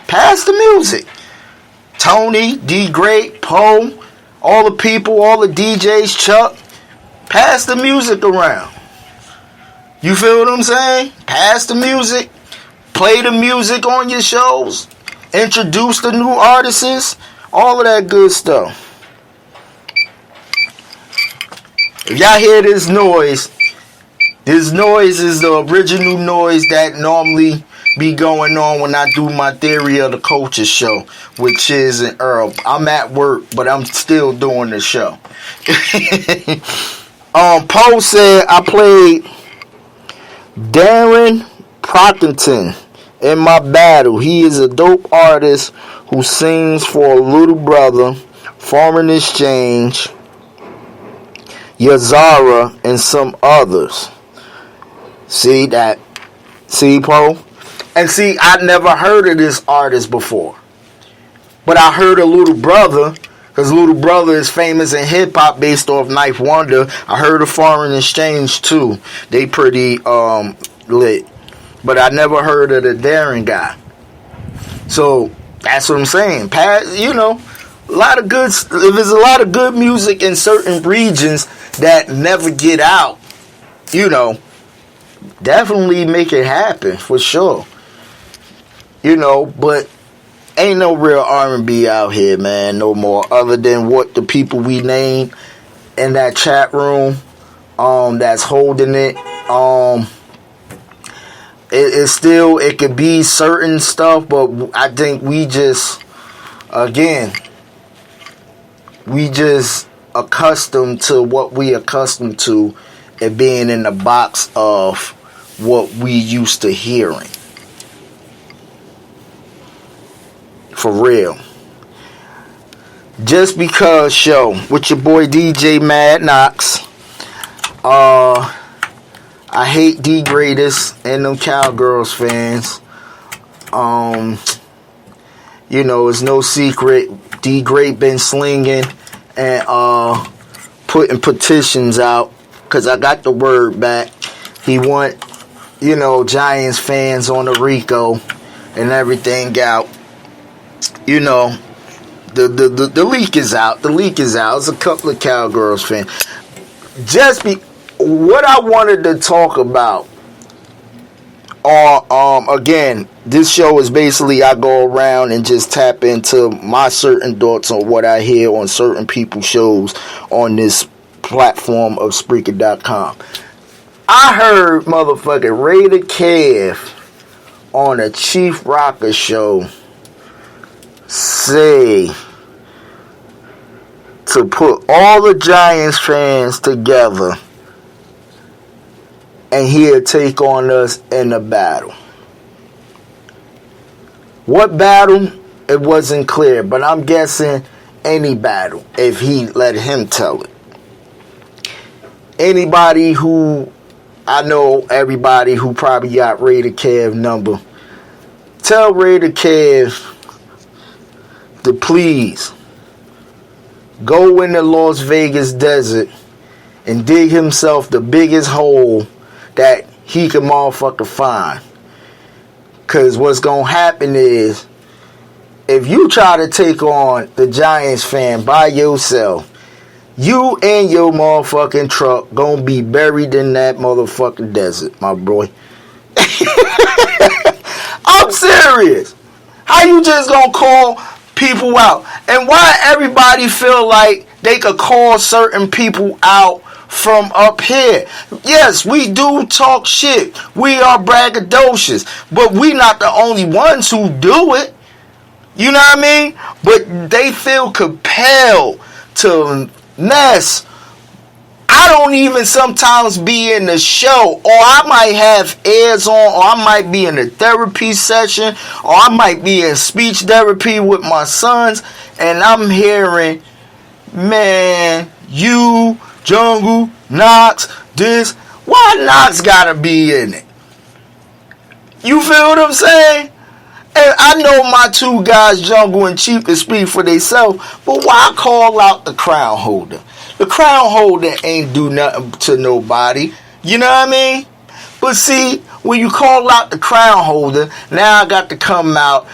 Pass the music. Tony, D Great, Poe, all the people, all the DJs, Chuck, pass the music around. You feel what I'm saying? Pass the music. play the music on your shows, introduce the new artists, all of that good stuff. If y'all hear this noise is the original noise that normally be going on when I do my Theory of the Culture show, which is in Earl. I'm at work, but I'm still doing the show. Poe said I played Darren Proctington in my battle. He is a dope artist who sings for Little Brother, Foreign Exchange, Yazara, and some others. See that? See, Poe? And see, I never heard of this artist before. But I heard of Little Brother, because Little Brother is famous in hip-hop based off Knife Wonder. I heard of Foreign Exchange, too. They pretty lit. But I never heard of the Darren guy. So, that's what I'm saying. You know, a lot of good, there's a lot of good music in certain regions that never get out. You know, definitely make it happen, for sure. You know, but ain't no real R&B out here, man, no more. Other than what the people we named in that chat room, that's holding it. It's still, it could be certain stuff, but I think we just, again, we just accustomed to what we accustomed to, it being in the box of what we used to hearing. For real. Just Because show with your boy DJ Mad Knox. I hate D Greatest and them Cowgirls fans. You know, it's no secret. D Great been slinging and putting petitions out, because I got the word back. He want, you know, Giants fans on the Rico and everything out. You know, the leak is out. The leak is out. It's a couple of Cowgirls fans. What I wanted to talk about, again, this show is basically I go around and just tap into my certain thoughts on what I hear on certain people's shows on this platform of Spreaker.com. I heard motherfucking Ray the Kev on a Chief Rocker show say to put all the Giants fans together and he'll take on us in a battle. What battle? It wasn't clear, but I'm guessing any battle if he let him tell it. Anybody who, I know everybody who probably got Ray the Kev number, tell Ray the Kev to please go in the Las Vegas desert and dig himself the biggest hole that he can motherfucker find. Because what's going to happen is, if you try to take on the Giants fan by yourself, you and your motherfucking truck going to be buried in that motherfucking desert, my boy. I'm serious. How you just going to call people out? And why everybody feel like they could call certain people out from up here? Yes, we do talk shit. We are braggadocious, but we not the only ones who do it. You know what I mean? But they feel compelled to mess. I don't even sometimes be in the show, or I might have ears on, or I might be in a therapy session, or I might be in speech therapy with my sons, and I'm hearing, man, you, Jungle, Knox, this. Why Knox gotta be in it? You feel what I'm saying? And I know my two guys, Jungle and Chief, can speak for themselves, but why call out the crown holder? The crown holder ain't do nothing to nobody. You know what I mean? But see, when you call out the crown holder, now I got to come out,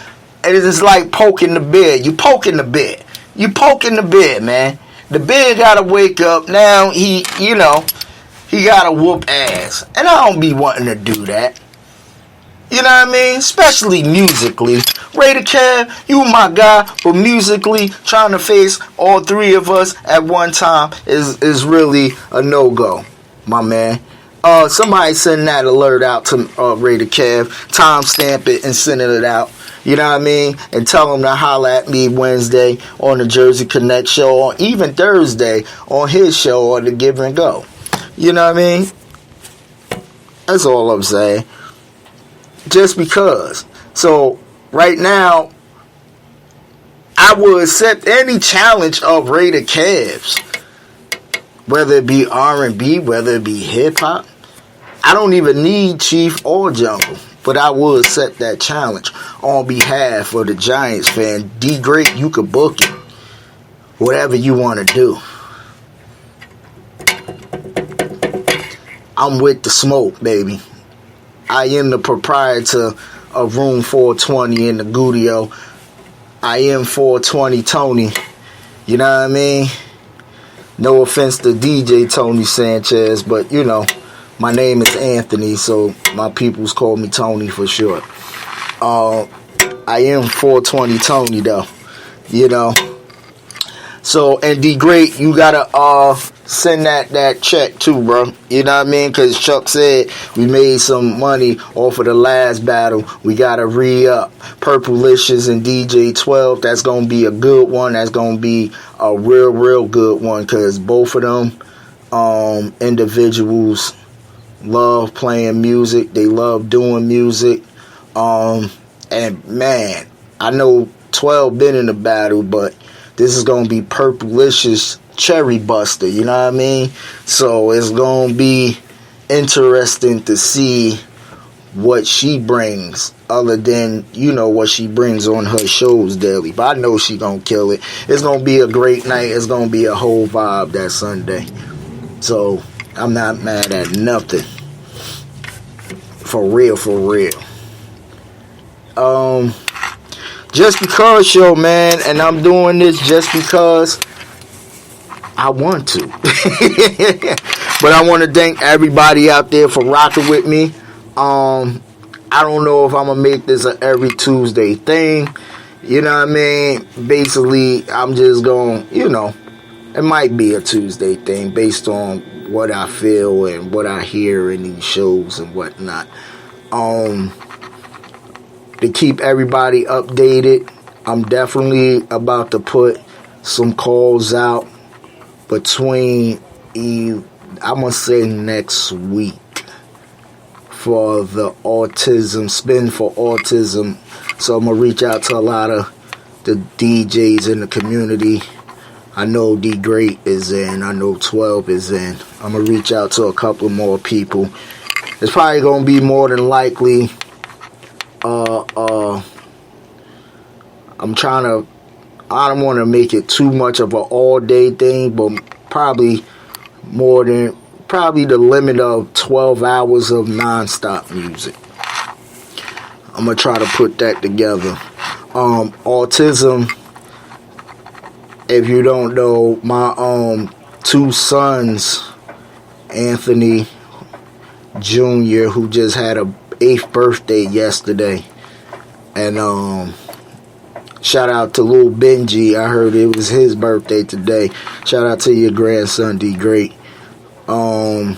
and it's like poking the bear. You poking the bear. You poking the bear, man. The bear got to wake up. Now he got to whoop ass. And I don't be wanting to do that. You know what I mean? Especially musically. Raider Kev, you my guy, but musically, trying to face all three of us at one time is really a no-go, my man. Somebody send that alert out to Raider Kev, timestamp it and send it out. You know what I mean? And tell him to holla at me Wednesday on the Jersey Connect show, or even Thursday on his show on the Give and Go. You know what I mean? That's all I'm saying. Just because. So, right now, I will accept any challenge of Raider Kev's. Whether it be R&B, whether it be hip-hop. I don't even need Chief or Jungle. But I will accept that challenge on behalf of the Giants fan. D Great, you could book it. Whatever you want to do. I'm with the smoke, baby. I am the proprietor of Room 420 in the Gudio. I am 420 Tony. You know what I mean? No offense to DJ Tony Sanchez, but you know, my name is Anthony, so my peoples call me Tony for short. I am 420 Tony though. You know. So, and D Great, you gotta send that check too, bro. You know what I mean? Because Chuck said we made some money off of the last battle. We gotta re-up. Purplelicious and DJ 12. That's gonna be a good one. That's gonna be a real good one. Because both of them individuals love playing music. They love doing music. And man, I know 12 been in the battle, but this is going to be Purplelicious Cherry Buster, you know what I mean? So it's going to be interesting to see what she brings, other than, you know, what she brings on her shows daily. But I know she going to kill it. It's going to be a great night. It's going to be a whole vibe that Sunday. So I'm not mad at nothing. For real. Just because, yo, man, and I'm doing this just because I want to. But I want to thank everybody out there for rocking with me. I don't know if I'm going to make this a every Tuesday thing. You know what I mean? Basically, I'm just going, you know, it might be a Tuesday thing based on what I feel and what I hear in these shows and whatnot. To keep everybody updated, I'm definitely about to put some calls out between, I'm going to say next week, for the autism, Spin for Autism. So I'm going to reach out to a lot of the DJs in the community. I know D Great is in, I know 12 is in. I'm going to reach out to a couple more people. It's probably going to be more than likely I don't want to make it too much of an all-day thing, but probably the limit of 12 hours of non-stop music. I'm going to try to put that together. Autism, if you don't know, my two sons, Anthony Jr., who just had a 8th birthday yesterday, and shout out to Lil Benji. I heard it was his birthday today. Shout out to your grandson, D Great. But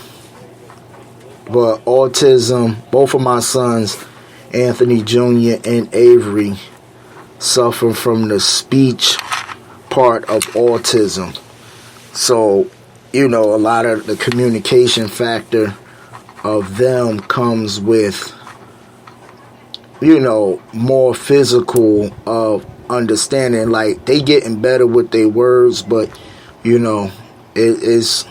autism, both of my sons, Anthony Jr. and Avery, suffer from the speech part of autism. So, you know, a lot of the communication factor of them comes with, you know, more physical of understanding. Like, they getting better with their words, but, you know, it is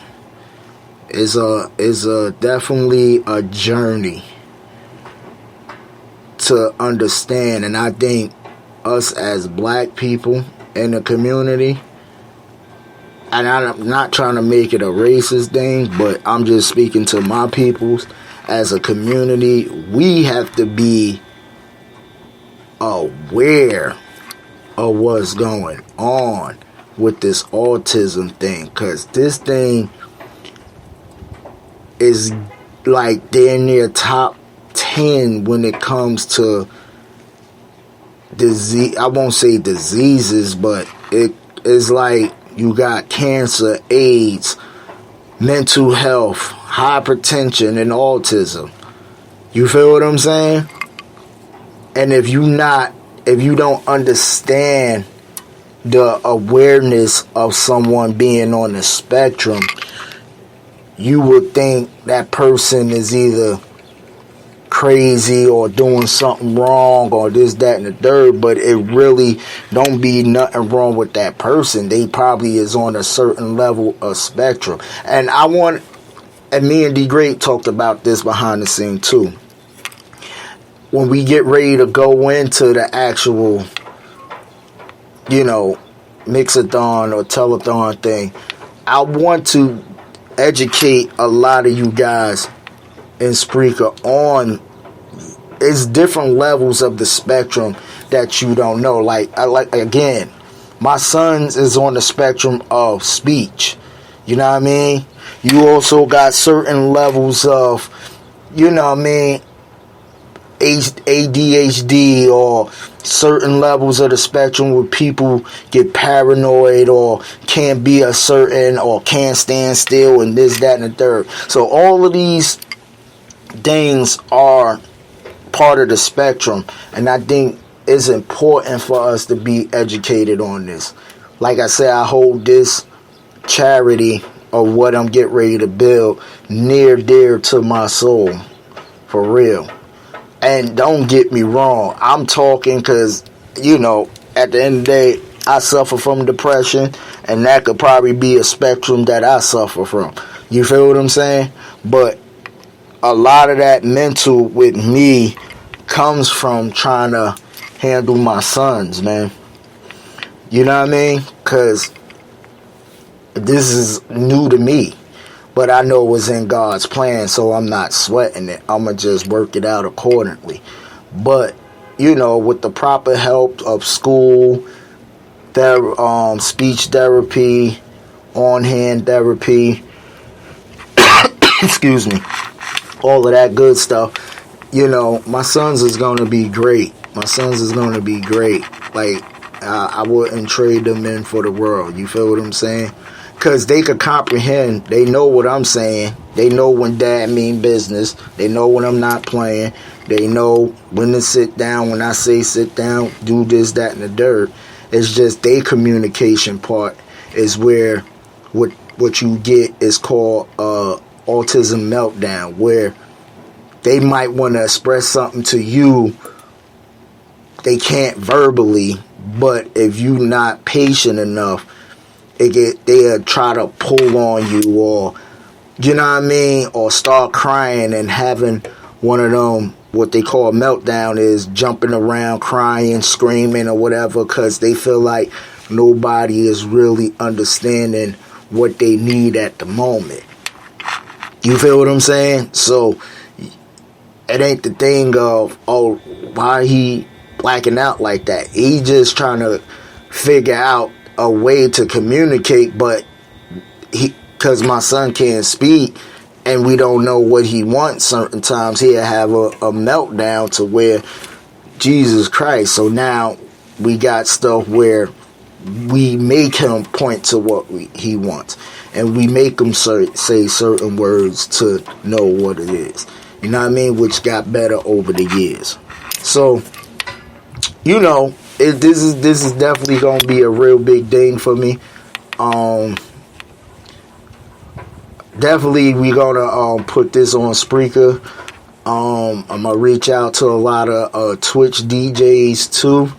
definitely a journey to understand. And I think us as black people in the community, and I'm not trying to make it a racist thing, but I'm just speaking to my peoples as a community, we have to be aware of what's going on with this autism thing, because this thing is like damn near top pen when it comes to disease. I won't say diseases, but it is like you got cancer, AIDS, mental health, hypertension, and autism. You feel what I'm saying? And if you don't understand the awareness of someone being on the spectrum, you would think that person is either crazy or doing something wrong or this, that, and the third, but it really don't be nothing wrong with that person. They probably is on a certain level of spectrum. And me and D Great talked about this behind the scene too. When we get ready to go into the actual, mixathon or telethon thing, I want to educate a lot of you guys in Spreaker on it's different levels of the spectrum that you don't know. Like again, my son's is on the spectrum of speech. You know what I mean? You also got certain levels of, ADHD or certain levels of the spectrum where people get paranoid or can't be a certain or can't stand still and this, that, and the third. So all of these things are part of the spectrum, and I think it's important for us to be educated on this. Like I said, I hold this charity of what I'm getting ready to build near dear to my soul, for real. And don't get me wrong, I'm talking because, at the end of the day, I suffer from depression, and that could probably be a spectrum that I suffer from. You feel what I'm saying? But a lot of that mental with me comes from trying to handle my sons, man. You know what I mean? Because this is new to me. But I know it was in God's plan, so I'm not sweating it. I'm going to just work it out accordingly. But, with the proper help of school, speech therapy, on-hand therapy, excuse me, all of that good stuff, my sons is going to be great. My sons is going to be great. Like, I wouldn't trade them in for the world. You feel what I'm saying? Because they could comprehend. They know what I'm saying. They know when dad mean business. They know when I'm not playing. They know when to sit down. When I say sit down, do this, that, and the third. It's just their communication part is where what you get is called autism meltdown, where they might want to express something to you. They can't verbally, but if you're not patient enough, they'll try to pull on you, or or start crying and having one of them, what they call a meltdown, is jumping around, crying, screaming, or whatever, because they feel like nobody is really understanding what they need at the moment. You feel what I'm saying? So it ain't the thing of, oh, why he blacking out like that. He just trying to figure out a way to communicate, but because my son can't speak and we don't know what he wants, certain times he'll have a meltdown to where, Jesus Christ. So now we got stuff where we make him point to what he wants, and we make him say certain words to know what it is. You know what I mean? Which got better over the years. So, this is definitely going to be a real big thing for me. Definitely we're going to put this on Spreaker. I'm going to reach out to a lot of Twitch DJs too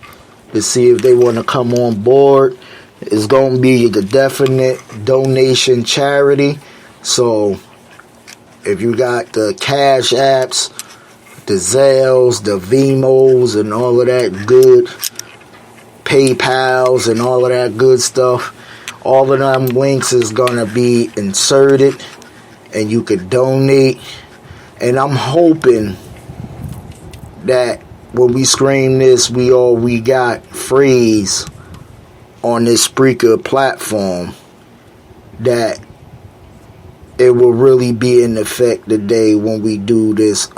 to see if they want to come on board. It's going to be the definite donation charity. So if you got the Cash Apps, the Zelles, the Vimos, and all of that good, PayPals and all of that good stuff, all of them links is going to be inserted and you could donate. And I'm hoping that when we scream this we got phrase on this Spreaker platform, that it will really be in effect today when we do this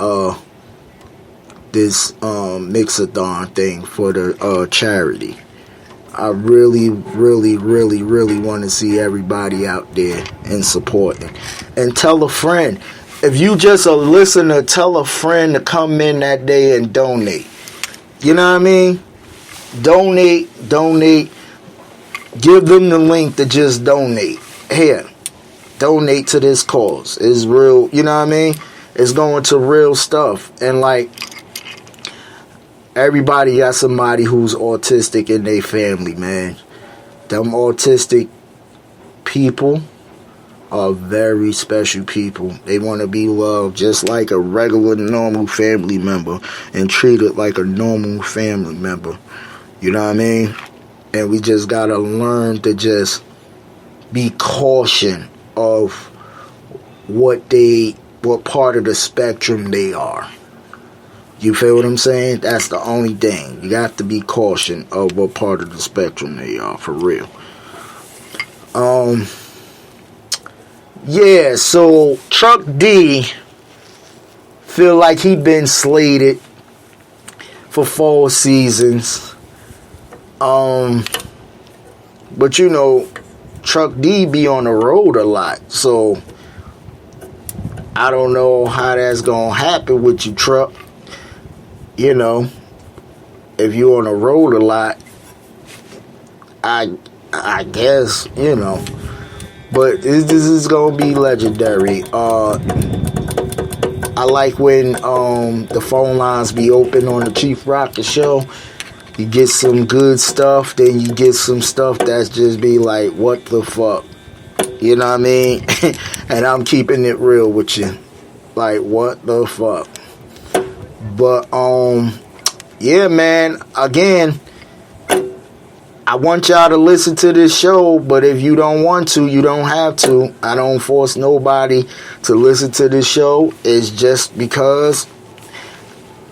this mixathon thing for the charity. I really, really, really, really want to see everybody out there and supporting. And tell a friend. If you just a listener, tell a friend to come in that day and donate. You know what I mean? Donate. Give them the link to just donate. Here, donate to this cause. It's real, you know what I mean? It's going to real stuff. And like, everybody got somebody who's autistic in their family, man. Them autistic people are very special people. They want to be loved just like a regular, normal family member and treated like a normal family member. You know what I mean? And we just got to learn to just be cautious of what part of the spectrum they are. You feel what I'm saying? That's the only thing. You got to be cautious of what part of the spectrum they are, for real. Yeah, so Chuck D feel like he been slated for 4 seasons. But you know, Chuck D be on the road a lot, so I don't know how that's gonna happen with you, Truck. You know, if you're on the road a lot, I guess, you know. But this is gonna be legendary. I like when the phone lines be open on the Chief Rocker show. You get some good stuff, then you get some stuff that's just be like, what the fuck? You know what I mean? And I'm keeping it real with you. Like, what the fuck? But yeah, man, again, I want y'all to listen to this show, but if you don't want to, you don't have to. I don't force nobody to listen to this show. It's just because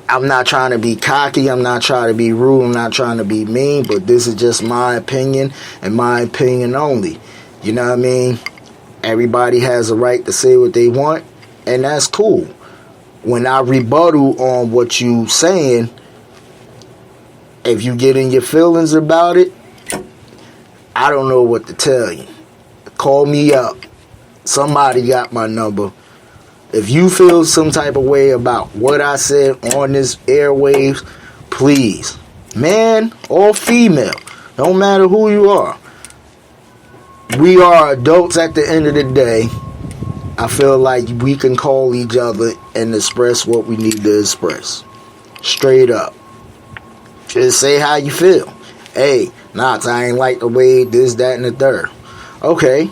I'm not trying to be cocky. I'm not trying to be rude. I'm not trying to be mean, but this is just my opinion and my opinion only. You know what I mean? Everybody has a right to say what they want, and that's cool. When I rebuttal on what you saying, if you get in your feelings about it, I don't know what to tell you. Call me up. Somebody got my number. If you feel some type of way about what I said on this airwaves, please, man or female, no matter who you are, we are adults at the end of the day. I feel like we can call each other and express what we need to express. Straight up. Just say how you feel. Hey, Knox, I ain't like the way this, that, and the third. Okay,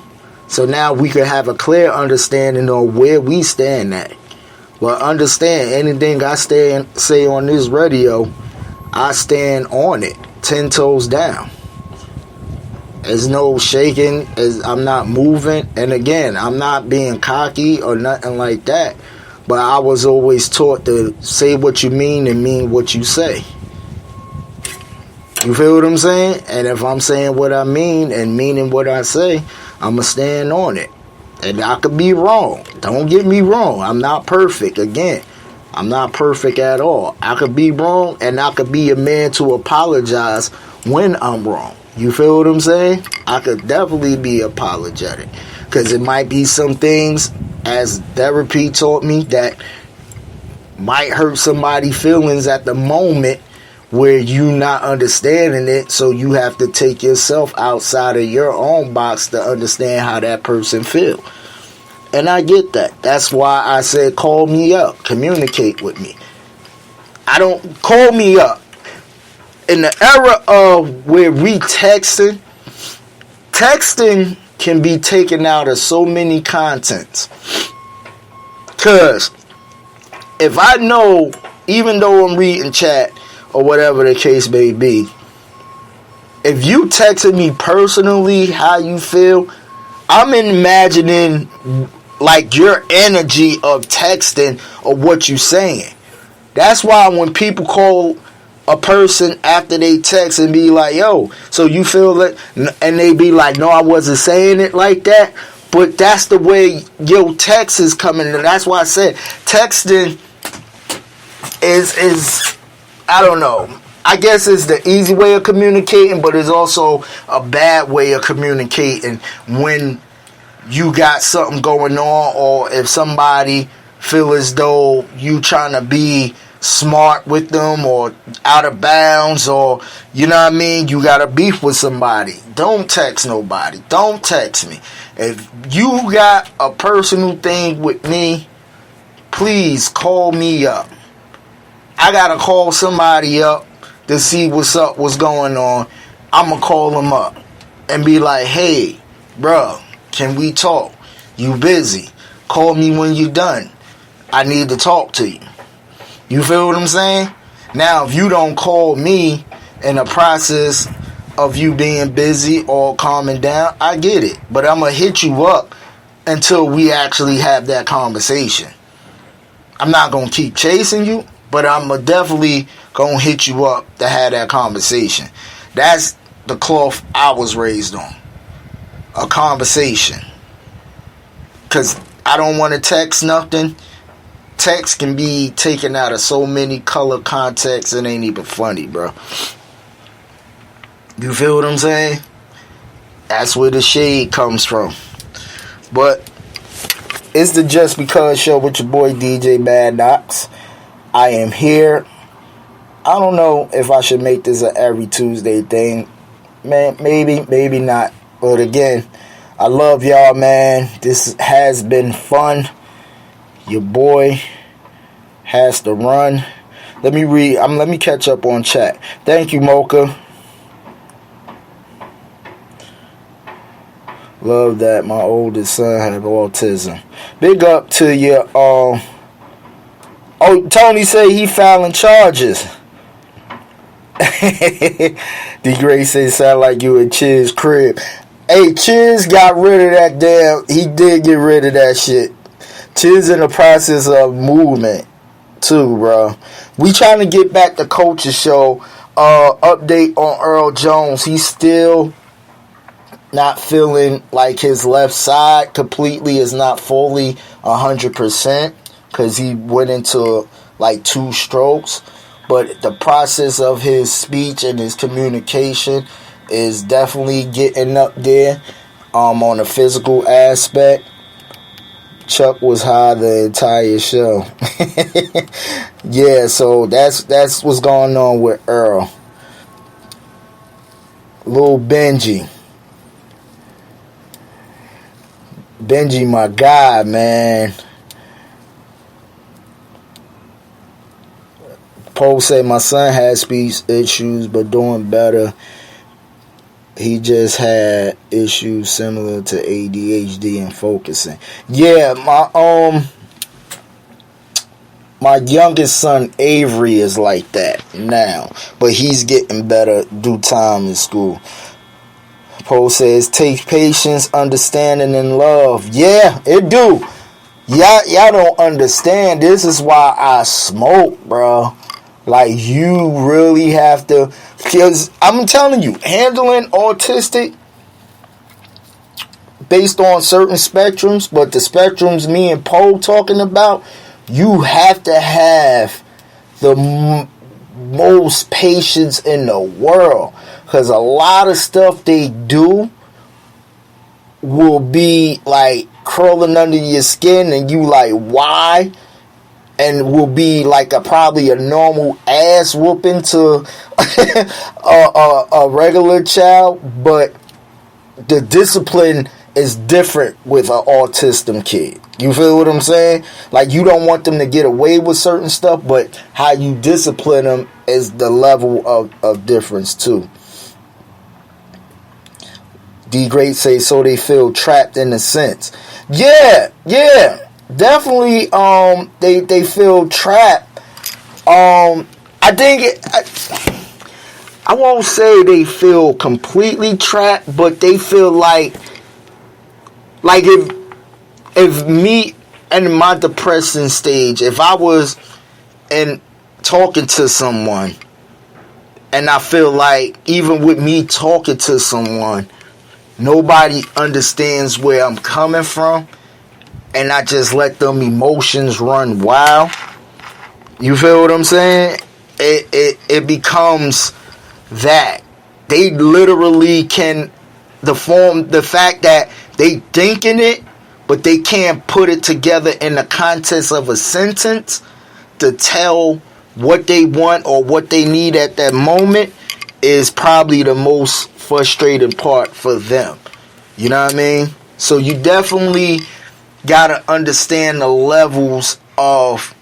so now we can have a clear understanding on where we stand at. Well, understand, anything I say on this radio, I stand on it, 10 toes down. There's no shaking, I'm not moving. And again, I'm not being cocky or nothing like that. But I was always taught to say what you mean and mean what you say. You feel what I'm saying? And if I'm saying what I mean and meaning what I say, I'm going to stand on it. And I could be wrong. Don't get me wrong. I'm not perfect. Again, I'm not perfect at all. I could be wrong, and I could be a man to apologize when I'm wrong. You feel what I'm saying? I could definitely be apologetic. Because it might be some things, as therapy taught me, that might hurt somebody's feelings at the moment where you not understanding it, so you have to take yourself outside of your own box to understand how that person feel. And I get that. That's why I said call me up, communicate with me. I don't call me up. In the era of where we texting can be taken out of so many contents. Cause if I know, even though I'm reading chat or whatever the case may be, if you texted me personally how you feel, I'm imagining like your energy of texting or what you saying. That's why when people call a person after they text and be like, yo, so you feel it? And they be like, no, I wasn't saying it like that. But that's the way your text is coming. And that's why I said texting is I don't know. I guess it's the easy way of communicating, but it's also a bad way of communicating when you got something going on, or if somebody feel as though you trying to be smart with them or out of bounds, or you know what I mean, you got a beef with somebody. Don't text nobody. Don't text me. If you got a personal thing with me, please call me up. I gotta call somebody up to see what's up, what's going on. I'ma call them up and be like, hey, bro, can we talk? You busy? Call me when you done. I need to talk to you. You feel what I'm saying? Now, if you don't call me in the process of you being busy or calming down, I get it. But I'm going to hit you up until we actually have that conversation. I'm not going to keep chasing you, but I'm definitely going to hit you up to have that conversation. That's the cloth I was raised on. A conversation. Because I don't want to text nothing. Text can be taken out of so many color contexts, it ain't even funny, bro. You feel what I'm saying? That's where the shade comes from. But it's the Just Because Show with your boy DJ Mad Knox. I am here. I don't know if I should make this a every Tuesday thing. Man, maybe not. But again, I love y'all, man. This has been fun. Your boy has to run. Let me read. Let me catch up on chat. Thank you, Mocha. Love that my oldest son had autism. Big up to you. Oh, Tony say he filing charges. D. Gray say sound like you at Chiz crib. Hey, Chiz got rid of that damn. He did get rid of that shit. Chiz in the process of movement too, bro. We trying to get back to Culture Show. Update on Earl Jones. He's still not feeling like his left side completely is not fully 100% because he went into like 2 strokes. But the process of his speech and his communication is definitely getting up there on a physical aspect. Chuck was high the entire show. Yeah, so that's what's going on with Earl. Lil Benji, my guy, man. Poe said my son had speech issues but doing better. He just had issues similar to ADHD and focusing. Yeah, my youngest son Avery is like that now, but he's getting better due time in school. Poe says take patience, understanding, and love. Yeah, it do. Y'all don't understand. This is why I smoke, bro. Like, you really have to, because I'm telling you, handling autistic based on certain spectrums, but the spectrums me and Poe talking about, you have to have the most patience in the world, because a lot of stuff they do will be like crawling under your skin and you like, why? And will be like probably a normal ass whooping to a regular child, but the discipline is different with an autism kid. You feel what I'm saying? Like, you don't want them to get away with certain stuff, but how you discipline them is the level of difference too. D. Great say so they feel trapped in a sense. Yeah. Definitely, they feel trapped. I think I won't say they feel completely trapped, but they feel like if me and my depressing stage, if I was talking to someone, and I feel like even with me talking to someone, nobody understands where I'm coming from, and I just let them emotions run wild, You feel what I'm saying? It becomes that. They literally can the fact that they thinking it, but they can't put it together in the context of a sentence to tell what they want or what they need at that moment is probably the most frustrating part for them. You know what I mean? So you definitely gotta understand the levels of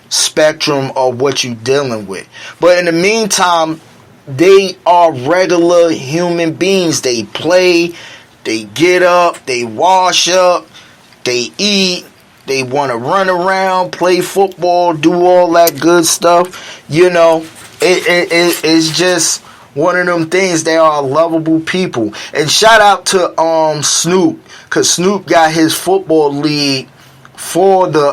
spectrum of what you're dealing with. But in the meantime, they are regular human beings. They play, they get up, they wash up, they eat, they want to run around, play football, do all that good stuff. You know, it's just one of them things. They are lovable people. And shout out to Snoop, because Snoop got his football league for the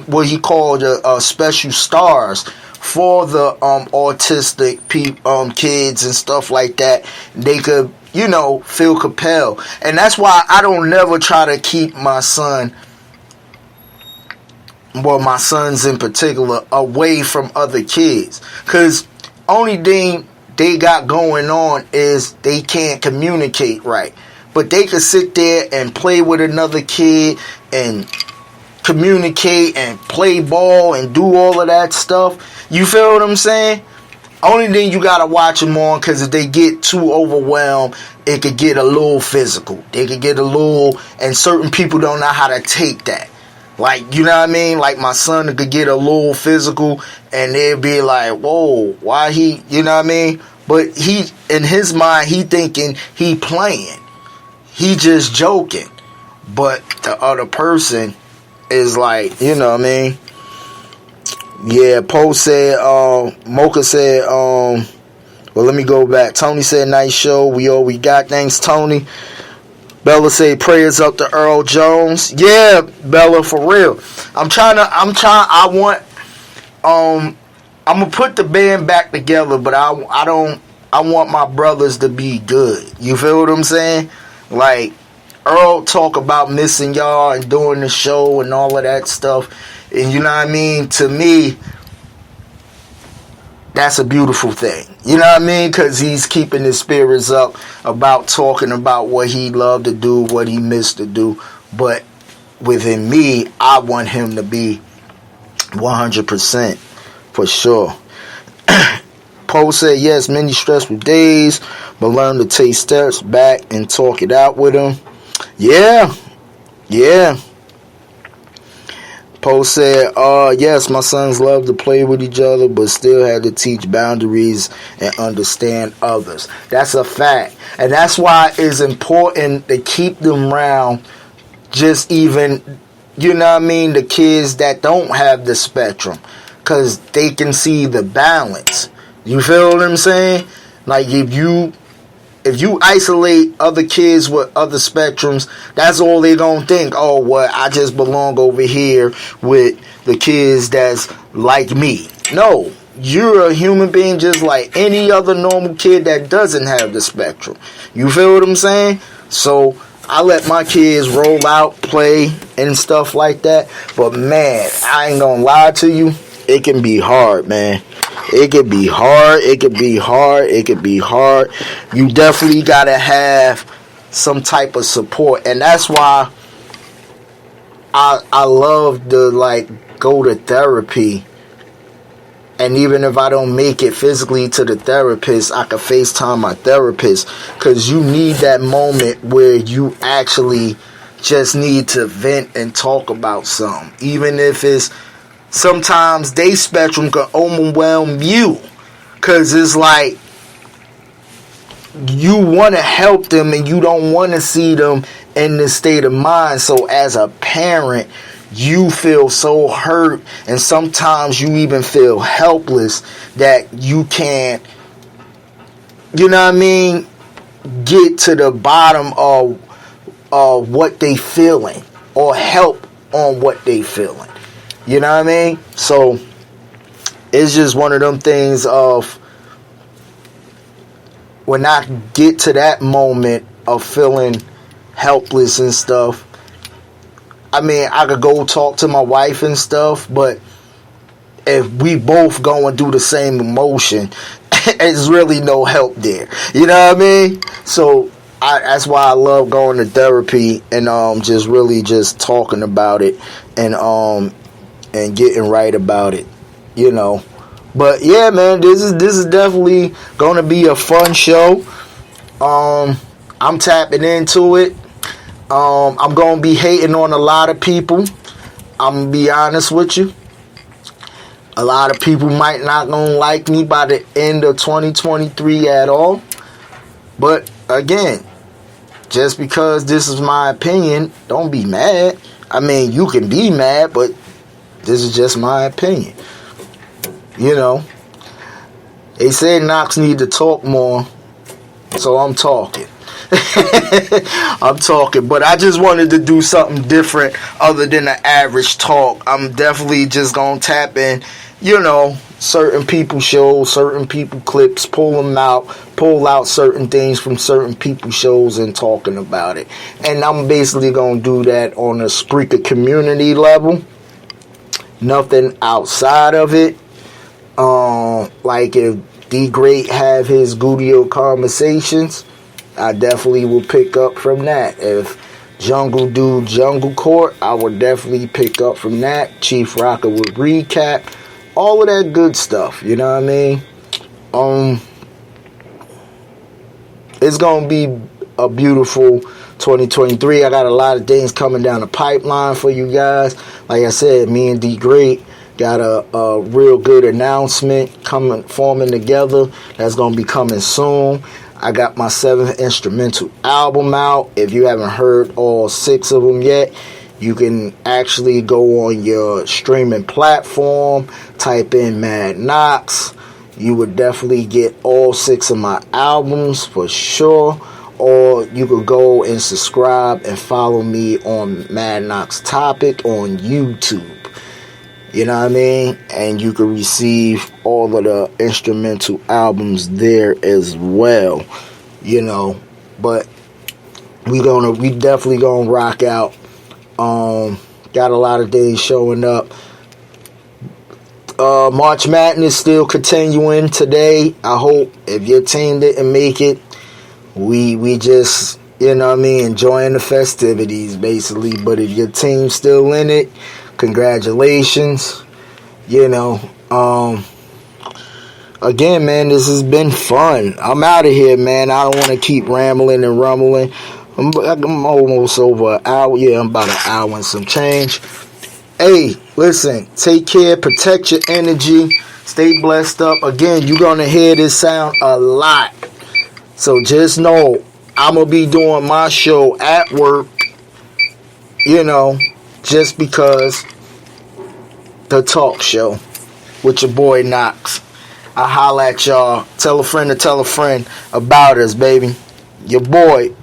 what he called special stars for the autistic kids and stuff like that. They could, you know, feel compelled. And that's why I don't never try to keep my son, well, my sons in particular, away from other kids. Because only thing they got going on is they can't communicate right. But they could sit there and play with another kid and communicate and play ball and do all of that stuff. You feel what I'm saying? Only thing you gotta watch them on, because if they get too overwhelmed, it could get a little physical. They could get a little, and certain people don't know how to take that. Like, you know what I mean? Like my son could get a little physical, and they'd be like, whoa, why he, you know what I mean? But he, in his mind, he thinking he playing. He just joking. But the other person is like, you know what I mean? Yeah, Poe said, Mocha said, well, let me go back. Tony said, nice show. We all we got. Thanks, Tony. Bella said, prayers up to Earl Jones. Yeah, Bella, for real. I'm gonna put the band back together, but I want my brothers to be good. You feel what I'm saying? Like, Earl talk about missing y'all and doing the show and all of that stuff. And you know what I mean? To me, that's a beautiful thing. You know what I mean? Because he's keeping his spirits up about talking about what he loved to do, what he missed to do. But within me, I want him to be 100% for sure. Poe said, yes, many stressful days, but learn to take steps back and talk it out with him. Yeah. Poe said, yes, my sons love to play with each other, but still had to teach boundaries and understand others. That's a fact. And that's why it's important to keep them around, just even, you know what I mean, the kids that don't have the spectrum, because they can see the balance. You feel what I'm saying? Like, if you isolate other kids with other spectrums, that's all they gonna think. Oh, well, I just belong over here with the kids that's like me. No, you're a human being just like any other normal kid that doesn't have the spectrum. You feel what I'm saying? So I let my kids roll out, play, and stuff like that. But man, I ain't gonna lie to you, it can be hard, man. It could be hard. You definitely gotta have some type of support, and that's why I love to like go to therapy. And even if I don't make it physically to the therapist, I can FaceTime my therapist, because you need that moment where you actually just need to vent and talk about something, even if it's. Sometimes they spectrum can overwhelm you, because it's like you want to help them and you don't want to see them in this state of mind. So as a parent, you feel so hurt, and sometimes you even feel helpless that you can't, you know what I mean, get to the bottom of what they feeling or help on what they feeling. You know what I mean? So it's just one of them things of when I get to that moment of feeling helpless and stuff, I mean, I could go talk to my wife and stuff, but if we both going through the same emotion, there's really no help there. You know what I mean? So that's why I love going to therapy and just really just talking about it and getting right about it. You know. But yeah, man, this is definitely gonna be a fun show. I'm tapping into it. I'm gonna be hating on a lot of people. I'm gonna be honest with you. A lot of people might not gonna like me by the end of 2023 at all. But again, just because this is my opinion, don't be mad. I mean, you can be mad, but this is just my opinion. You know, they say Knox need to talk more, so I'm talking. I'm talking, but I just wanted to do something different other than the average talk. I'm definitely just gonna tap in, you know, certain people shows, certain people clips, pull out certain things from certain people shows and talking about it. And I'm basically gonna do that on a Spreaker community level. Nothing outside of it. Like if D Great have his Gudio conversations, I definitely will pick up from that. If Jungle do Jungle Court, I would definitely pick up from that. Chief Rocker would recap. All of that good stuff, you know what I mean? It's gonna be a beautiful 2023. I got a lot of things coming down the pipeline for you guys. Like I said, me and D Great got a real good announcement forming together that's going to be coming soon. I got my 7th instrumental album out. If you haven't heard all 6 of them yet, you can actually go on your streaming platform, type in Mad Knox. You would definitely get all 6 of my albums for sure. Or you could go and subscribe and follow me on Mad Knox Topic on YouTube. You know what I mean? And you can receive all of the instrumental albums there as well. You know, but we definitely gonna rock out. Got a lot of things showing up. March Madness still continuing today. I hope if your team didn't make it, we just, you know what I mean, enjoying the festivities basically. But if your team's still in it, congratulations. You know, again, man, this has been fun. I'm out of here, man. I don't want to keep rambling and rumbling. I'm almost over an hour. Yeah, I'm about an hour and some change. Hey, listen, take care, protect your energy, stay blessed up. Again, you're going to hear this sound a lot. So just know, I'm going to be doing my show at work, you know, just because the talk show with your boy Knox. I holla at y'all. Tell a friend to tell a friend about us, baby. Your boy.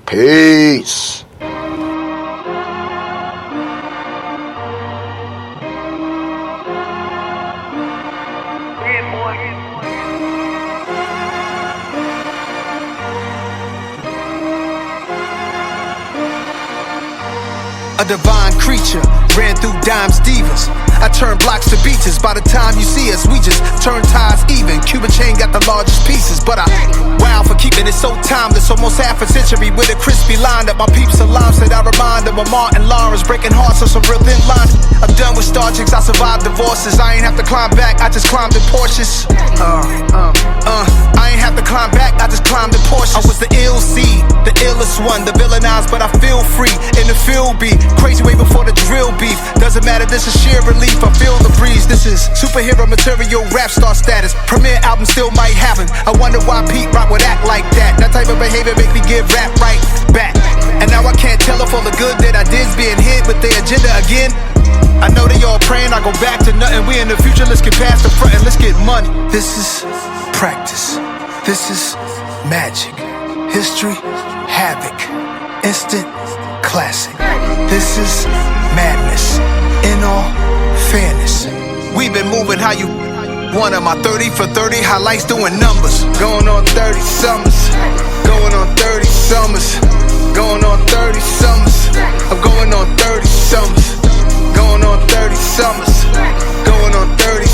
Peace. A divine creature ran through dime Stevens. I turned blocks to beaches. By the time you see us, we just turn ties even. Cuban chain got the largest pieces, but I wow for keeping it so timeless. Almost half a century with a crispy line up. My peeps alarm said I remind them of Martin Lawrence breaking hearts on some real thin lines. I'm done with star chicks, I survived divorces. I ain't have to climb back, I just climbed in Porsches. I ain't have to climb back, I just climbed in Porsches. I was the ill seed, the illest one, the villainized, but I feel free in the field beat. Crazy way before the drill beef. Doesn't matter, this is sheer relief. I feel the breeze. This is superhero material, rap star status. Premiere album still might happen. I wonder why Pete Rock would act like that. That type of behavior make me give rap right back. And now I can't tell if all the good that I did's being hit with their agenda again. I know they all praying I go back to nothing. We in the future, let's get past the front and let's get money. This is practice. This is magic. History, havoc. Instant classic. This is madness. In all fairness, we've been moving how you want. My 30 for 30 highlights doing numbers. Going on 30 summers. Going on 30 summers. Going on 30 summers. I'm going on 30 summers. Going on 30 summers. Going on 30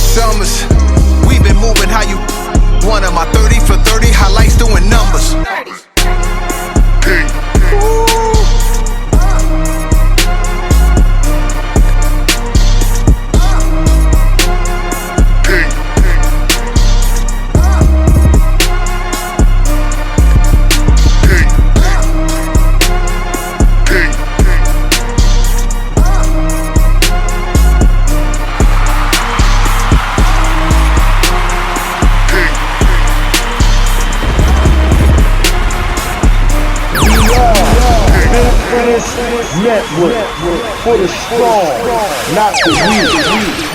Network for the strong, not the weak.